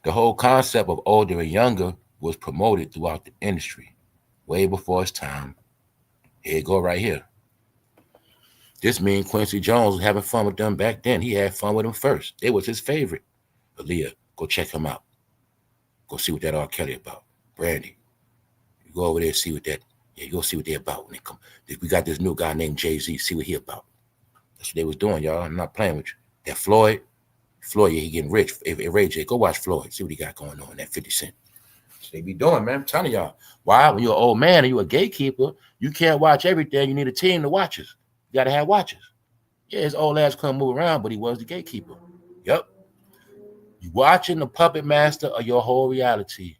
The whole concept of older and younger was promoted throughout the industry, way before its time. Here you go right here. This mean Quincy Jones was having fun with them back then. He had fun with them first. They was his favorite. Aaliyah, go check him out. Go see what that R. Kelly about. Brandy, you go over there and see what that, yeah, you go see what they about when they come. We got this new guy named Jay-Z, see what he about. That's what they was doing, y'all. I'm not playing with you. That Floyd, yeah, he getting rich. If Ray J, go watch Floyd. See what he got going on, that 50 Cent. That's what they be doing, man. I'm telling y'all. Why? When you're an old man and you're a gatekeeper, you can't watch everything. You need a team to watch us. You got to have watchers. Yeah, his old ass couldn't move around, but he was the gatekeeper. Yep. You watching the puppet master of your whole reality.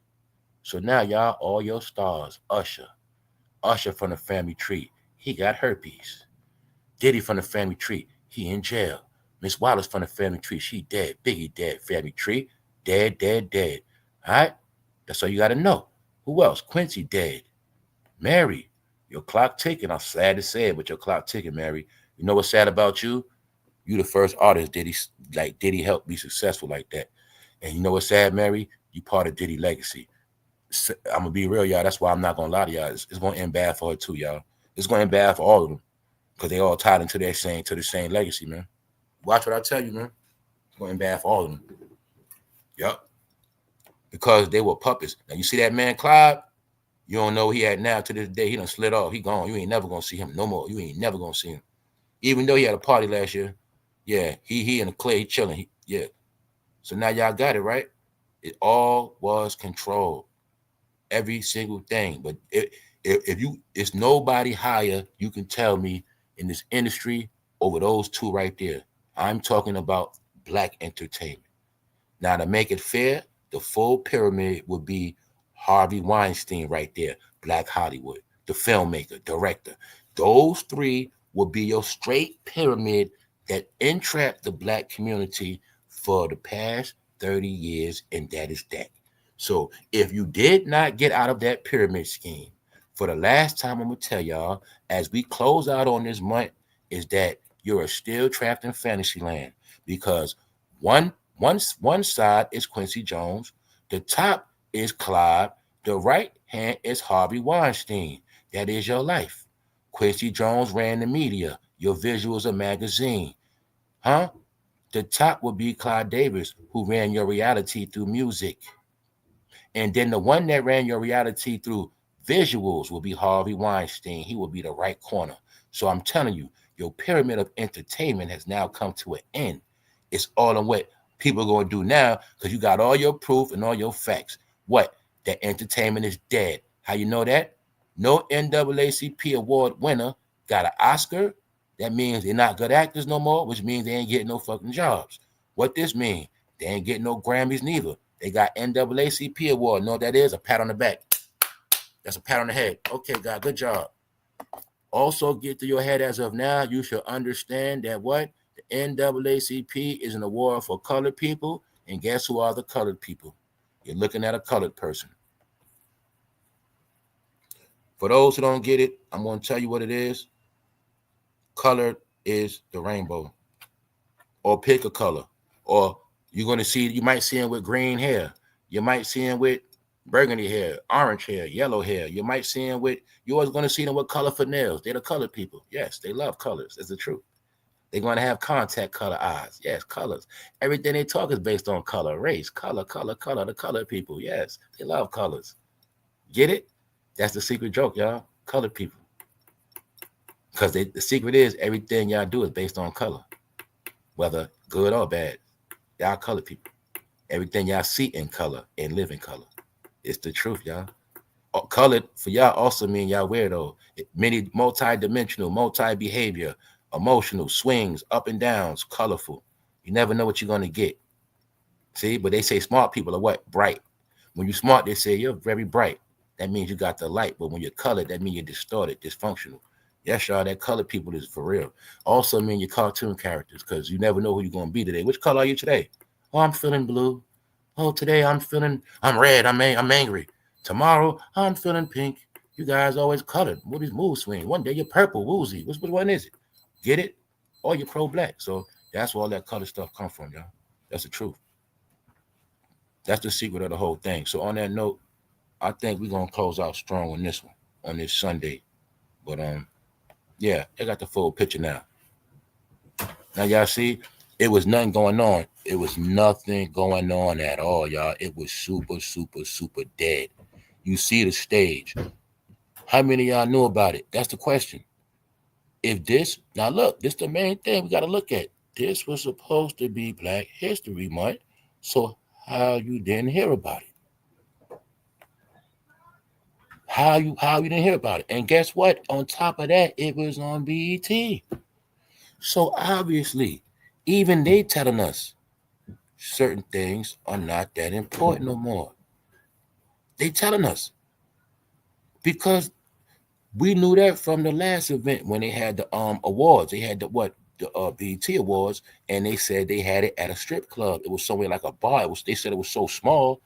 So now y'all, all your stars. Usher from the family tree. He got herpes. Diddy from the family tree. He in jail. Miss Wallace from the family tree. She dead. Biggie dead. Family tree. Dead. All right? That's all you got to know. Who else? Quincy dead. Mary. Your clock ticking. I'm sad to say it, but your clock ticking, Mary. You know what's sad about you? You the first artist Diddy helped be successful like that. And you know what's sad, Mary? You part of Diddy legacy. I'm gonna be real, y'all. That's why I'm not gonna lie to y'all. It's gonna end bad for her too, y'all. It's gonna end bad for all of them because they all tied into the same legacy, man. Watch what I tell you, man. It's gonna end bad for all of them. Yep. Because they were puppets. Now you see that man Clive? You don't know what he had now to this day. He done slid off. He gone. You ain't never gonna see him no more. You ain't never gonna see him. Even though he had a party last year. Yeah, he in the clay, he chilling. Yeah. So now y'all got it, right? It all was controlled. Every single thing. But it's nobody higher you can tell me in this industry over those two right there. I'm talking about black entertainment. Now to make it fair, the full pyramid would be Harvey Weinstein right there, Black Hollywood, the filmmaker, director. Those three would be your straight pyramid that entrapped the black community for the past 30 years, and that is that. So if you did not get out of that pyramid scheme, for the last time I'm going to tell y'all, as we close out on this month, is that you're still trapped in fantasy land because one side is Quincy Jones, the top is Clive, the right hand is Harvey Weinstein. That is your life. Quincy Jones ran the media, your visuals a magazine. Huh? The top would be Clive Davis, who ran your reality through music. And then the one that ran your reality through visuals will be Harvey Weinstein. He will be the right corner. So I'm telling you, your pyramid of entertainment has now come to an end. It's all on what people are going to do now because you got all your proof and all your facts. What? That entertainment is dead. How you know that? No NAACP award winner got an Oscar. That means they're not good actors no more, which means they ain't getting no fucking jobs. What this mean? They ain't getting no Grammys neither. They got NAACP award. Know what that is? A pat on the back. That's a pat on the head. Okay, God, good job. Also, get to your head as of now, you should understand that what? The NAACP is an award for colored people, and guess who are the colored people? You're looking at a colored person. For those who don't get it, I'm going to tell you what it is. Color is the rainbow. Or pick a color. Or you're going to see, you might see him with green hair. You might see him with burgundy hair, orange hair, yellow hair. You might see him with, you're always going to see them with colorful nails. They're the colored people. Yes, they love colors. That's the truth. They're going to have contact color eyes. Yes, colors. Everything they talk is based on color, race, color, the colored people. Yes, they love colors. Get it? That's the secret joke, y'all. Colored people. Because the secret is everything y'all do is based on color, whether good or bad. Y'all colored people. Everything y'all see in color and live in color. It's the truth, y'all. Colored for y'all also mean y'all weirdo. Many multi-dimensional, multi-behavior, emotional, swings, up and downs, colorful. You never know what you're going to get. See, but they say smart people are what? Bright. When you're smart, they say you're very bright. That means you got the light. But when you're colored, that means you're distorted, dysfunctional. Yes, y'all, that colored people is for real. Also mean your cartoon characters because you never know who you're going to be today. Which color are you today? Oh, I'm feeling blue. Oh, today I'm red. I'm angry. Tomorrow I'm feeling pink. You guys always colored. What is mood swing? One day you're purple, woozy. Which one is it? Get it? Or you're pro-black. So that's where all that color stuff come from, y'all. That's the truth. That's the secret of the whole thing. So on that note, I think we're gonna close out strong on this one, on this Sunday. But yeah, I got the full picture now. Now y'all see, it was nothing going on. It was nothing going on at all, y'all. It was super, super, super dead. You see the stage. How many of y'all knew about it? That's the question. If this, now look, this the main thing we got to look at. This was supposed to be Black History Month. So how you didn't hear about it? How you didn't hear about it? And guess what? On top of that, it was on B.E.T. So obviously, even they telling us certain things are not that important no more. They telling us because we knew that from the last event when they had the awards. They had the BET awards, and they said they had it at a strip club. It was somewhere like a bar. They said it was so small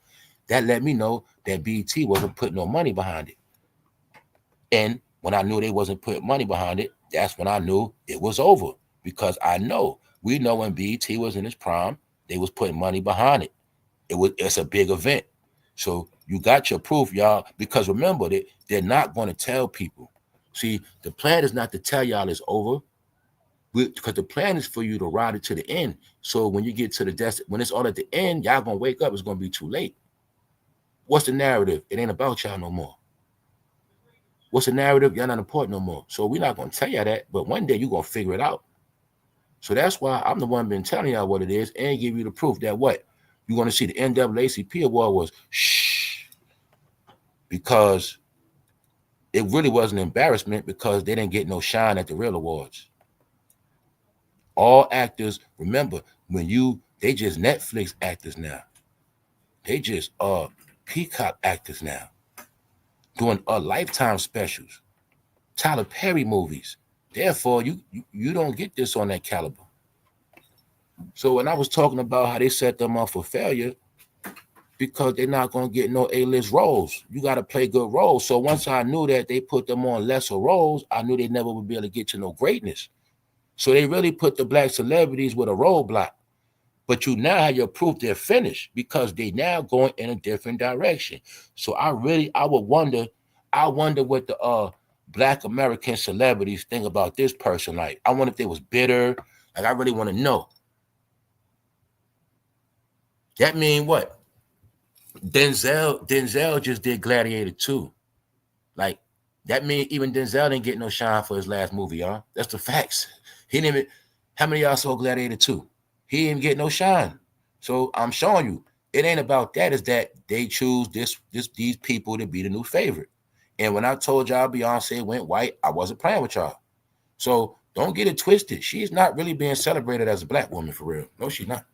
that let me know that BET wasn't putting no money behind it. And When I knew they wasn't putting money behind it, that's when I knew it was over. Because we know when B.E.T was in its prime, they was putting money behind it. It's a big event. So you got your proof, y'all, because remember, they're not going to tell people. See, the plan is not to tell y'all it's over, because the plan is for you to ride it to the end. So when you get to the when it's all at the end, y'all gonna wake up, it's gonna be too late. What's the narrative? It ain't about y'all no more. What's the narrative? Y'all not important no more. So we're not gonna tell y'all that, but one day you're gonna figure it out. So that's why I'm the one been telling y'all what it is and give you the proof that what? You're gonna see the NAACP award was shh, because it really was an embarrassment because they didn't get no shine at the real awards. All actors, remember, they just Netflix actors now. They just Peacock actors now. Doing Lifetime specials, Tyler Perry movies. Therefore, you don't get this on that caliber. So when I was talking about how they set them up for failure, because they're not going to get no A-list roles. You got to play good roles. So once I knew that they put them on lesser roles, I knew they never would be able to get to no greatness. So they really put the black celebrities with a roadblock. But you now have your proof they're finished because they now going in a different direction. So I wonder what the black American celebrities think about this person. Like, I wonder if they was bitter. Like, I really want to know. That mean what? Denzel just did Gladiator 2. Like, that mean even Denzel didn't get no shine for his last movie, y'all. That's the facts. He didn't even, how many of y'all saw Gladiator 2? He didn't get no shine. So I'm showing you, it ain't about that. Is that they choose these people to be the new favorite. And when I told y'all Beyonce went white, I wasn't playing with y'all. So don't get it twisted. She's not really being celebrated as a black woman for real. No, she's not.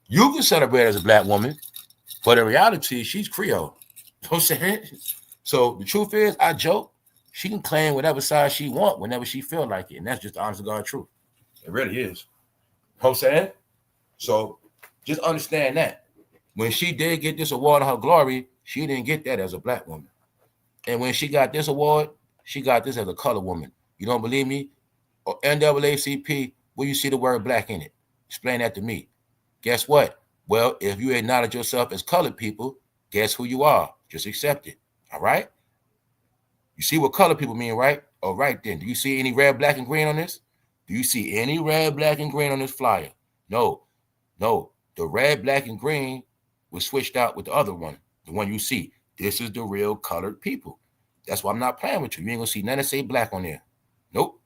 You can celebrate as a black woman, but in reality, she's Creole. You know what I'm saying? So the truth is, I joke, she can claim whatever side she want whenever she feel like it. And that's just the honest to God truth. It really is. You know what I'm saying? So just understand that. When she did get this award in her glory, she didn't get that as a black woman. And when she got this award, she got this as a colored woman. You don't believe me? Or NAACP, where you see the word black in it? Explain that to me. Guess what? Well, if you acknowledge yourself as colored people, guess who you are? Just accept it. All right? You see what colored people mean, right? All right, then. Do you see any red, black, and green on this? Do you see any red, black, and green on this flyer? No. The red, black, and green was switched out with the other one, the one you see. This is the real colored people. That's why I'm not playing with you. You ain't gonna see none that say black on there. Nope.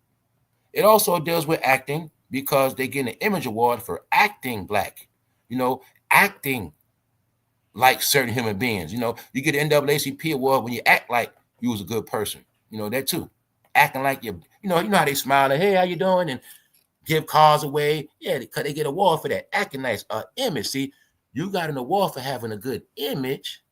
It also deals with acting because they get an image award for acting black. You know, acting like certain human beings. You know, you get an NAACP award when you act like you was a good person. You know, that too. Acting like you know how they smile and, hey, how you doing? And give cars away. Yeah, because they get an award for that. Acting nice, image. See, you got an award for having a good image,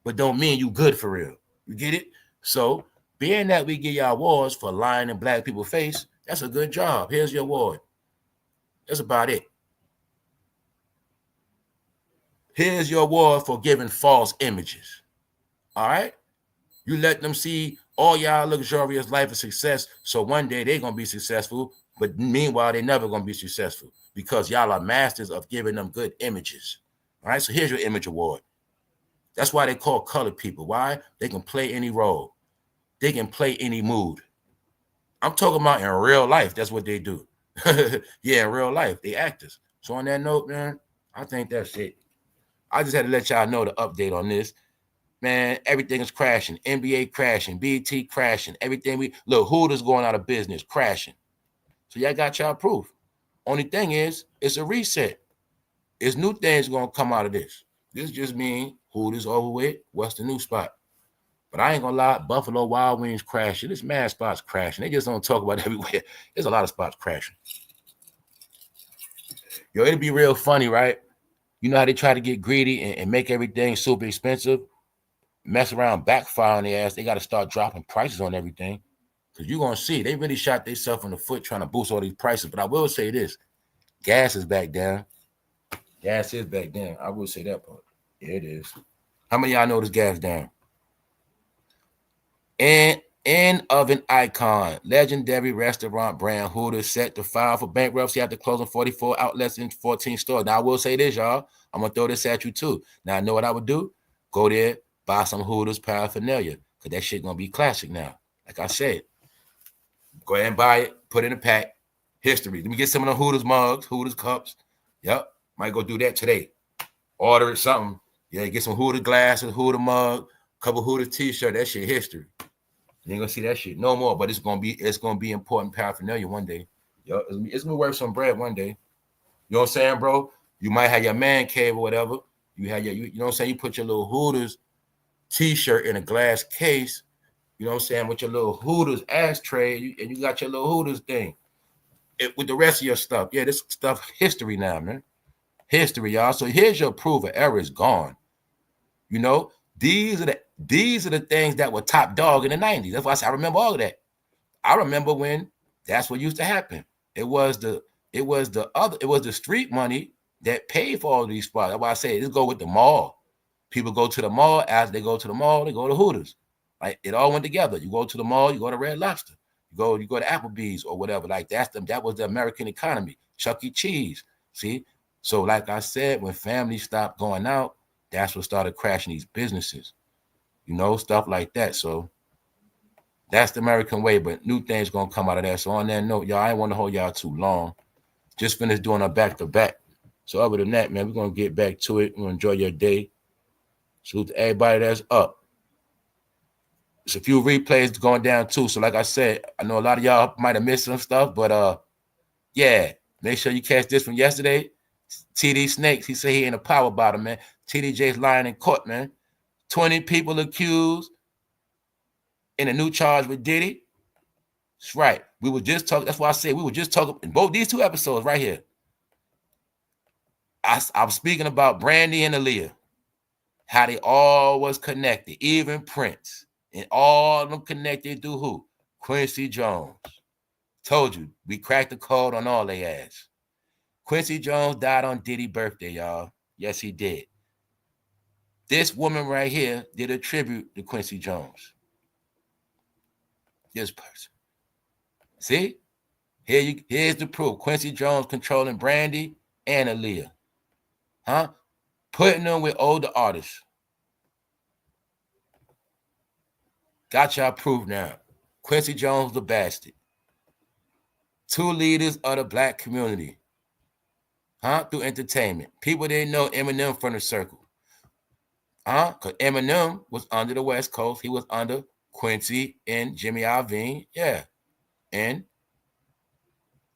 but don't mean you good for real. You get it? So being that we give y'all awards for lying in black people's face, that's a good job. Here's your award. That's about it. Here's your award for giving false images. All right? You let them see all y'all luxurious life of success, so one day they're going to be successful, but meanwhile, they're never going to be successful because y'all are masters of giving them good images. All right? So here's your image award. That's why they call colored people. Why? They can play any role. They can play any mood. I'm talking about in real life. That's what they do. Yeah, in real life, they actors. So on that note, man, I think that's it. I just had to let y'all know the update on this. Man, everything is crashing. NBA crashing. B.E.T crashing. Everything look, Hooters going out of business, crashing. So y'all got y'all proof. Only thing is, it's a reset. It's new things going to come out of this. This just means Hooters over with. What's the new spot? But I ain't going to lie, Buffalo Wild Wings crashing. There's mad spots crashing. They just don't talk about it everywhere. There's a lot of spots crashing. Yo, it'd be real funny, right? You know how they try to get greedy and make everything super expensive? Mess around, backfire on their ass. They got to start dropping prices on everything. Because you're going to see, they really shot themselves in the foot trying to boost all these prices. But I will say this, gas is back down. Gas is back down. I will say that part. Yeah, it is. How many of y'all know this gas down? And End of an icon. Legendary restaurant brand Hooters set to file for bankruptcy after closing 44 outlets in 14 stores. Now, I will say this, y'all. I'm going to throw this at you, too. Now, I know what I would do. Go there, buy some Hooters paraphernalia, because that shit going to be classic now. Like I said, go ahead and buy it, put it in a pack. History. Let me get some of the Hooters mugs, Hooters cups. Yep. Might go do that today. Order it, something. Yeah, get some Hooters glasses, Hooter mug, couple Hooters t-shirt. That shit history. You ain't gonna see that shit no more, but it's gonna be important paraphernalia one day. Yo, it's gonna be worth some bread one day. You know what I'm saying, bro? You might have your man cave or whatever. You have you know what I'm saying? You put your little Hooters t-shirt in a glass case, you know what I'm saying, with your little Hooters ashtray, and you got your little Hooters thing. With the rest of your stuff. Yeah, this stuff history now, man. History, y'all. So here's your proof of error is gone. You know, these are the things that were top dog in the 90s. That's why I said I remember all of that. I remember when that's what used to happen. It was the street money that paid for all these spots. That's why I say just go with the mall. People go to the mall. As they go to the mall, they go to Hooters. Like it all went together. You go to the mall, you go to Red Lobster. You go to Applebee's or whatever. Like that was the American economy. Chuck E. Cheese. See? So like I said, when families stopped going out, that's what started crashing these businesses. You know, stuff like that. So that's the American way, but new things gonna come out of that. So on that note, y'all, I ain't want to hold y'all too long. Just finished doing a back-to-back. So other than that, man, we're gonna get back to it. We're gonna enjoy your day. Salute to everybody that's up. There's a few replays going down too. So like I said, I know a lot of y'all might have missed some stuff, but yeah, make sure you catch this from yesterday. TD Snakes, he said he ain't a power bottom, man. TDJ's lying in court, man. 20 people accused in a new charge with Diddy. That's right. We were just talking. That's why I said we were just talking in both these two episodes right here. I'm speaking about Brandy and AALIYAH, how they all was connected, even Prince, and all of them connected through who? Quincy Jones. Told you, we cracked the code on all they ass. Quincy Jones died on Diddy's birthday, y'all. Yes, he did. This woman right here did a tribute to Quincy Jones. This person. See? Here's the proof. Quincy Jones controlling Brandy and AALIYAH. Huh? Putting them with older artists. Got y'all proof now. Quincy Jones the bastard. Two leaders of the black community. Huh? Through entertainment. People didn't know Eminem from the circle. Huh? Because Eminem was under the West Coast. He was under Quincy and Jimmy Iovine. Yeah. And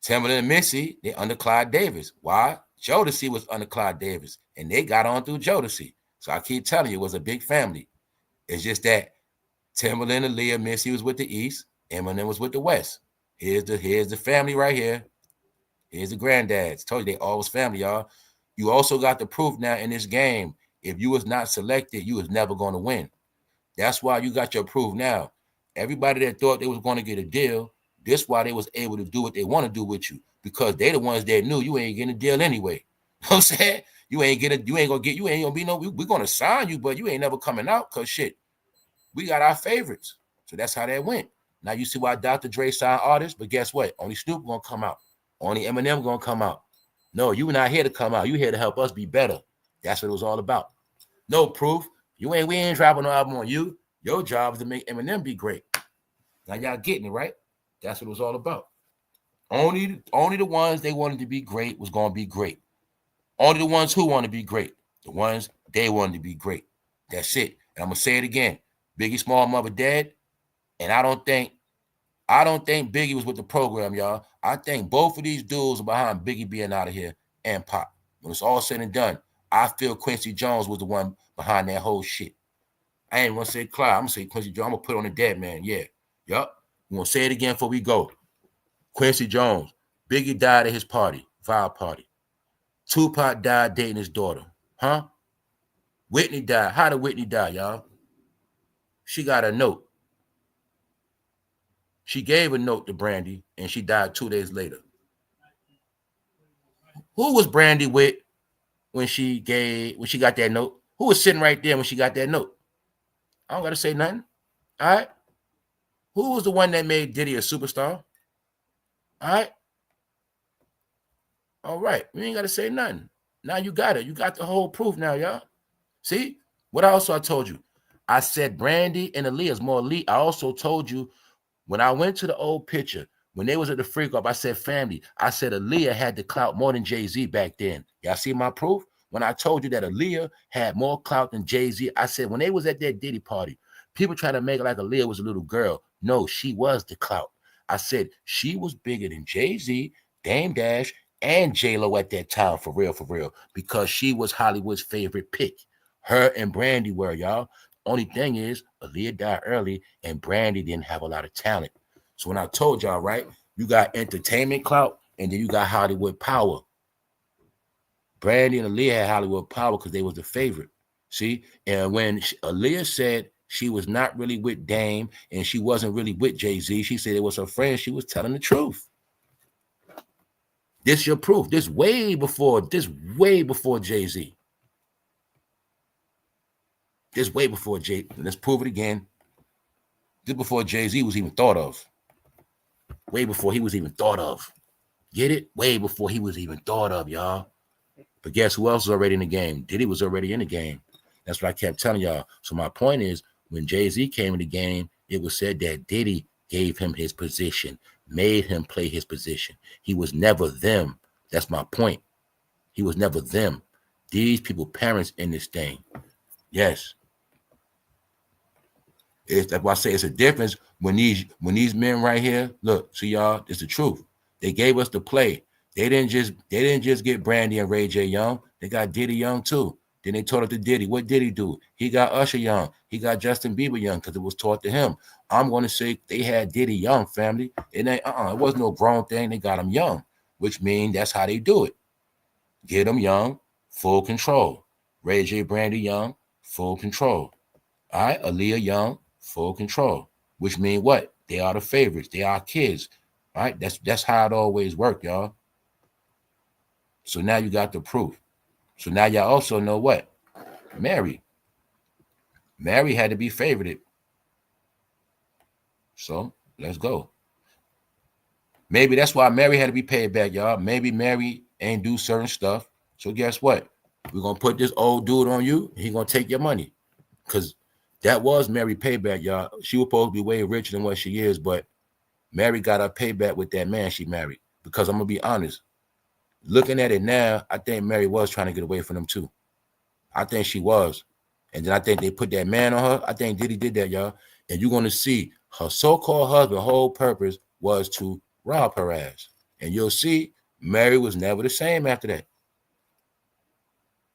Timbaland and Missy, they under Clyde Davis. Why? Jodeci was under Clyde Davis. And they got on through Jodeci. So I keep telling you, it was a big family. It's just that Timbaland and AALIYAH, Missy was with the East. Eminem was with the West. Here's the family right here. Here's the granddads. Told you they all was family, y'all. You also got the proof now in this game. If you was not selected, you was never going to win. That's why you got your proof now. Everybody that thought they was going to get a deal, this why they was able to do what they want to do with you. Because they the ones that knew you ain't getting a deal anyway. You know what I'm saying? You ain't gonna be no, we're gonna sign you, but you ain't never coming out because shit, we got our favorites. So that's how that went. Now you see why Dr. Dre signed artists, but guess what? Only Snoop gonna come out. Only Eminem gonna come out. No, you not here to come out. You here to help us be better. That's what it was all about. No proof. We ain't dropping no album on you. Your job is to make Eminem be great. Now y'all getting it, right? That's what it was all about. Only the ones they wanted to be great was gonna be great. Only the ones who want to be great. The ones they wanted to be great. That's it. And I'm gonna say it again. Biggie Small Mother dead. And I don't think Biggie was with the program, y'all. I think both of these dudes are behind Biggie being out of here and Pop. When it's all said and done, I feel Quincy Jones was the one behind that whole shit. I ain't gonna say Clive. I'm gonna say Quincy Jones. I'm gonna put on the dead man. Yeah. Yup. I'm gonna say it again before we go. Quincy Jones. Biggie died at his party, vibe party. Tupac died dating his daughter. Huh? Whitney died. How did Whitney die, y'all? She got a note. She gave a note to Brandy, and she died 2 days later. Who was Brandy with when she got that note? Who was sitting right there when she got that note? I don't gotta say nothing. All right. Who was the one that made Diddy a superstar? All right. All right. We ain't got to say nothing. Now you got it. You got the whole proof now, y'all. See? What also I told you? I said Brandy and Aaliyah is more elite. I also told you when I went to the old picture, when they was at the freak up, I said family. I said Aaliyah had the clout more than Jay-Z back then. Y'all see my proof? When I told you that Aaliyah had more clout than Jay-Z, I said when they was at that Diddy party, people try to make it like Aaliyah was a little girl. No, she was the clout. I said she was bigger than Jay-Z, Dame Dash, and J-Lo at that time, for real, because she was Hollywood's favorite pick. Her and Brandy were, y'all. Only thing is, Aaliyah died early, and Brandy didn't have a lot of talent. So when I told y'all, right, you got entertainment clout, and then you got Hollywood power. Brandy and Aaliyah had Hollywood power because they was the favorite. See? And when Aaliyah said she was not really with Dame, and she wasn't really with Jay-Z, she said it was her friend, she was telling the truth. This your proof. This way before Jay-Z. This way before Jay. Let's prove it again. This before Jay-Z was even thought of. Way before he was even thought of. Get it? Way before he was even thought of, y'all. But guess who else was already in the game? Diddy was already in the game. That's what I kept telling y'all. So my point is, when Jay-Z came in the game, it was said that Diddy gave him his position, made him play his position. He was never them. That's my point. He was never them. These people, parents in this thing. Yes. That's why I say it's a difference when these men right here, look, see y'all, it's the truth. They gave us the play. They didn't just get Brandy and Ray J Young. They got Diddy Young too. Then they taught it to Diddy. What did he do? He got Usher Young. He got Justin Bieber Young because it was taught to him. I'm going to say they had Diddy Young, family. It ain't it wasn't no grown thing. They got him young, which means that's how they do it. Get them young, full control. Ray J Brandy Young, full control. All right, Aaliyah Young, full control. Which means what? They are the favorites. They are kids. All right, that's how it always worked, y'all. So now you got the proof. So now y'all also know what? Mary had to be favorited. So let's go. Maybe that's why Mary had to be paid back, y'all. Maybe Mary ain't do certain stuff. So guess what? We're going to put this old dude on you. He going to take your money. Because that was Mary payback, y'all. She was supposed to be way richer than what she is, but Mary got her payback with that man she married. Because I'm going to be honest. Looking at it now, I think Mary was trying to get away from him too. I think she was. And then I think they put that man on her. I think Diddy did that, y'all. And you're going to see her so-called husband's whole purpose was to rob her ass. And you'll see Mary was never the same after that.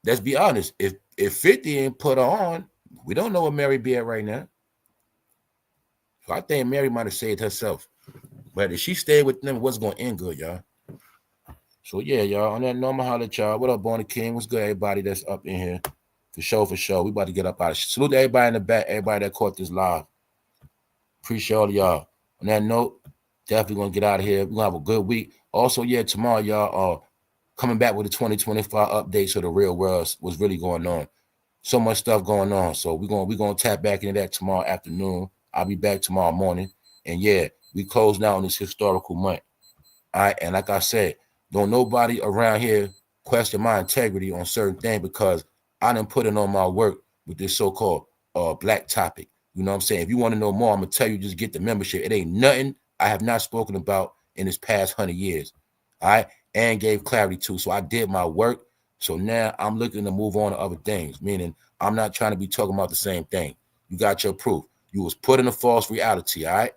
Let's be honest. If 50 ain't put her on, we don't know where Mary be at right now. So I think Mary might have saved herself. But if she stayed with them, it wasn't going to end good, y'all. So yeah, y'all. On that note, I'ma holler at y'all. What up, Bonnie King? What's good, everybody that's up in here? For sure. We about to get up out of shit. Salute to everybody in the back, everybody that caught this live. Appreciate all of y'all. On that note, definitely gonna get out of here. We're gonna have a good week. Also, yeah, tomorrow, y'all coming back with the 2025 updates of the real world, what's really going on. So much stuff going on. So we're gonna tap back into that tomorrow afternoon. I'll be back tomorrow morning. And yeah, we closing out on this historical month. All right, and like I said, don't nobody around here question my integrity on certain things because I done put in on my work with this so-called black topic. You know what I'm saying? If you want to know more, I'm going to tell you, just get the membership. It ain't nothing I have not spoken about in this past 100 years. All right? And gave clarity to. So I did my work. So now I'm looking to move on to other things, meaning I'm not trying to be talking about the same thing. You got your proof. You was put in a false reality, all right?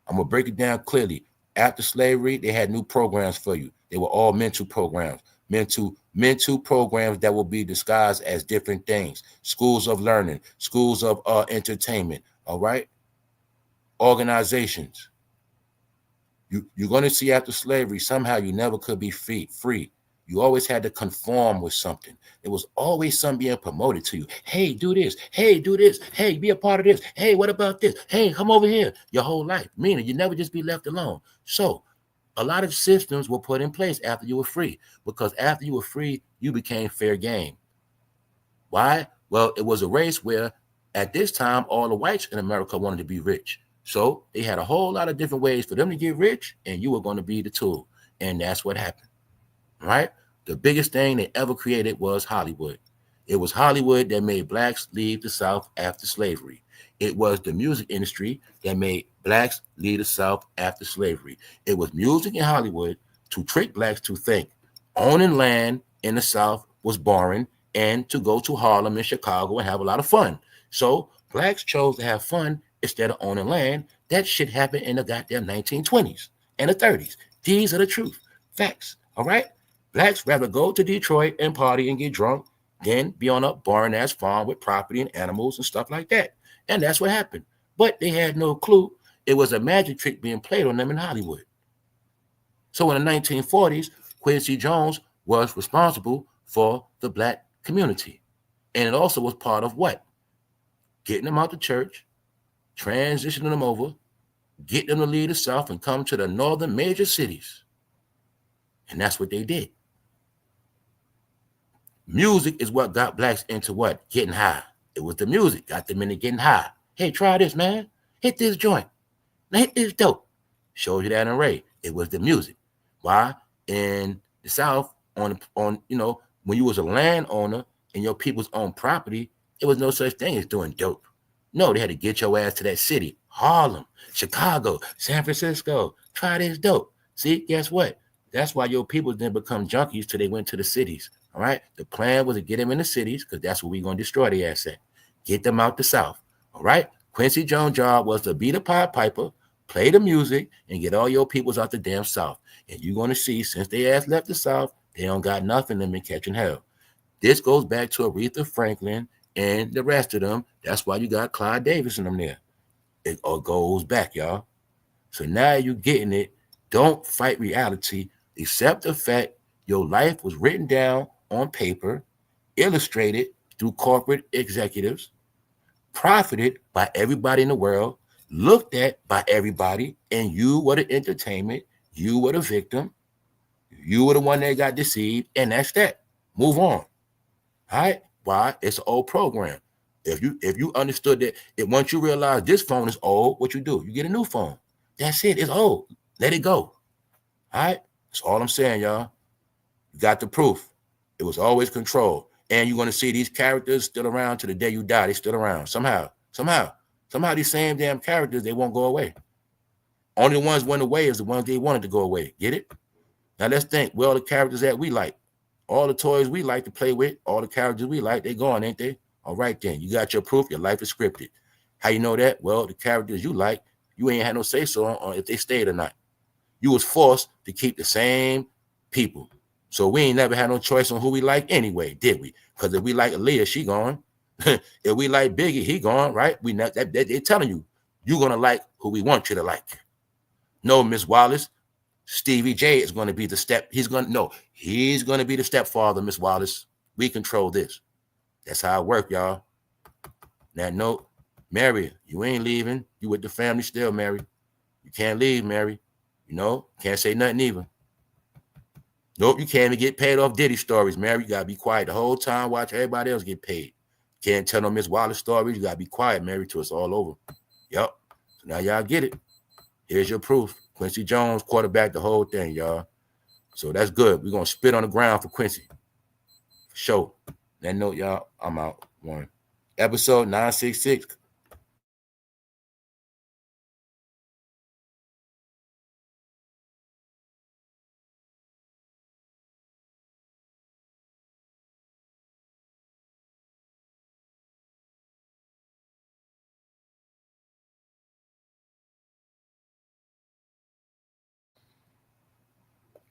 I'm going to break it down clearly. After slavery, they had new programs for you. They were all mental programs. Mental programs that will be disguised as different things. Schools of learning, schools of entertainment, all right? Organizations. You're going to see after slavery, somehow you never could be free. You always had to conform with something. There was always something being promoted to you. Hey, do this. Hey, do this. Hey, be a part of this. Hey, what about this? Hey, come over here. Your whole life. Meaning you never just be left alone. So a lot of systems were put in place after you were free, because after you were free, you became fair game. Why? Well, it was a race where at this time, all the whites in America wanted to be rich. So they had a whole lot of different ways for them to get rich, and you were going to be the tool. And that's what happened, right? The biggest thing they ever created was Hollywood. It was Hollywood that made blacks leave the South after slavery. It was the music industry that made blacks leave the South after slavery. It was music in Hollywood to trick blacks to think owning land in the South was boring and to go to Harlem and Chicago and have a lot of fun. So blacks chose to have fun instead of owning land. That shit happened in the goddamn 1920s and the 30s. These are the truth. Facts. All right? Blacks rather go to Detroit and party and get drunk than be on a boring ass farm with property and animals and stuff like that. And that's what happened. But they had no clue it was a magic trick being played on them in Hollywood. So in the 1940s, Quincy Jones was responsible for the black community. And it also was part of what? Getting them out the church, transitioning them over, get them to leave the South and come to the northern major cities. And that's what they did. Music is what got blacks into what? Getting high. It was the music got them into getting high. Hey, try this, man. Hit this joint. Now hit this dope. Shows you that in Ray. It was the music. Why? In the South, on you know, when you was a landowner and your people's own property, there was no such thing as doing dope. No, they had to get your ass to that city. Harlem, Chicago, San Francisco. Try this dope. See, guess what? That's why your people didn't become junkies till they went to the cities. All right. The plan was to get them in the cities because that's where we're going to destroy the asset. Get them out the South. All right. Quincy Jones' job was to be the Pied Piper, play the music, and get all your peoples out the damn South. And you're going to see, since they ass left the South, they don't got nothing in them catching hell. This goes back to Aretha Franklin and the rest of them. That's why you got Clyde Davis in them there. It all goes back, y'all. So now you're getting it. Don't fight reality. Accept the fact your life was written down on paper, illustrated through corporate executives, profited by everybody in the world, looked at by everybody, and you were the entertainment, you were the victim, you were the one that got deceived, and that's that. Move on. All right? Why? It's an old program. If you understood that once you realize this phone is old, what you do? You get a new phone. That's it. It's old. Let it go. All right? That's all I'm saying, y'all. You got the proof. It was always controlled. And you're going to see these characters still around to the day you die. They still around. Somehow, these same damn characters, they won't go away. Only the ones went away is the ones they wanted to go away. Get it? Now let's think. Well, the characters that we like, all the toys we like to play with, all the characters we like, they gone, ain't they? All right, then. You got your proof. Your life is scripted. How you know that? Well, the characters you like, you ain't had no say-so on if they stayed or not. You was forced to keep the same people. So we ain't never had no choice on who we like anyway, did we? Because if we like Aaliyah, she gone. If we like Biggie, he gone, right? They're telling you, you're going to like who we want you to like. No, Miss Wallace, Stevie J is going to be the he's going to be the stepfather, Miss Wallace. We control this. That's how it works, y'all. That note, Mary, you ain't leaving. You with the family still, Mary. You can't leave, Mary. You know, can't say nothing either. Nope, you can't even get paid off Diddy stories, Mary. You got to be quiet the whole time, watch everybody else get paid. Can't tell no Miss Wallace stories. You got to be quiet, Mary, till it's all over. Yep. So now y'all get it. Here's your proof. Quincy Jones quarterbacked the whole thing, y'all. So that's good. We're going to spit on the ground for Quincy. For sure. That note, y'all, I'm out. One. Episode 966.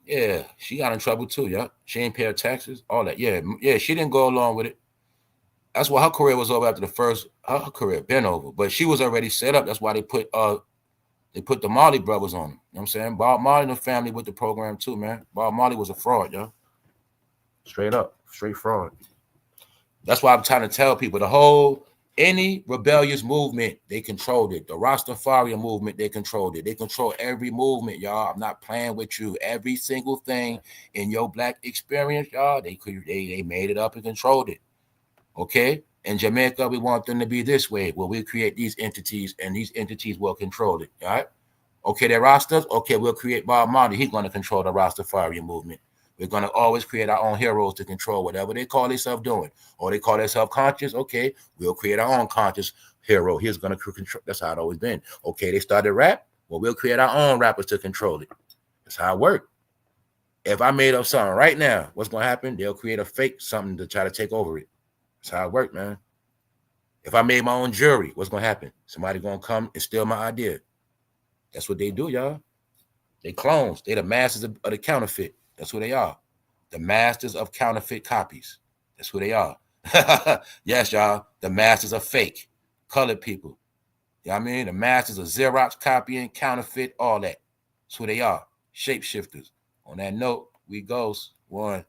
Yeah, she got in trouble too, yeah. She ain't pay her taxes, all that. Yeah, she didn't go along with it. That's why her career was over after the first. Her career been over, but she was already set up. That's why they put the Marley brothers on them. You know what I'm saying? Bob Marley and the family with the program too, man. Bob Marley was a fraud, yo. Straight up, straight fraud. That's why I'm trying to tell people any rebellious movement, they controlled it. The Rastafari movement, they controlled it. They control every movement, y'all. I'm not playing with you. Every single thing in your black experience, y'all, they made it up and controlled it. Okay? In Jamaica, we want them to be this way. Well, we create these entities, and these entities will control it. All right. Okay, they're Rastas. Okay, we'll create Bob Marley. He's going to control the Rastafarian movement. We're going to always create our own heroes to control whatever they call themselves doing. Or they call themselves conscious. Okay, we'll create our own conscious hero. He's going to control. That's how it always been. Okay, they started rap. Well, we'll create our own rappers to control it. That's how it works. If I made up something right now, what's going to happen? They'll create a fake something to try to take over it. That's how it works, man. If I made my own jury, what's going to happen? Somebody going to come and steal my idea. That's what they do, y'all. They clones. They the masters of the counterfeit. That's who they are. The masters of counterfeit copies. That's who they are. Yes, y'all. The masters of fake. Colored people. You know what I mean? The masters of Xerox copying, counterfeit, all that. That's who they are. Shapeshifters. On that note, we goes. One.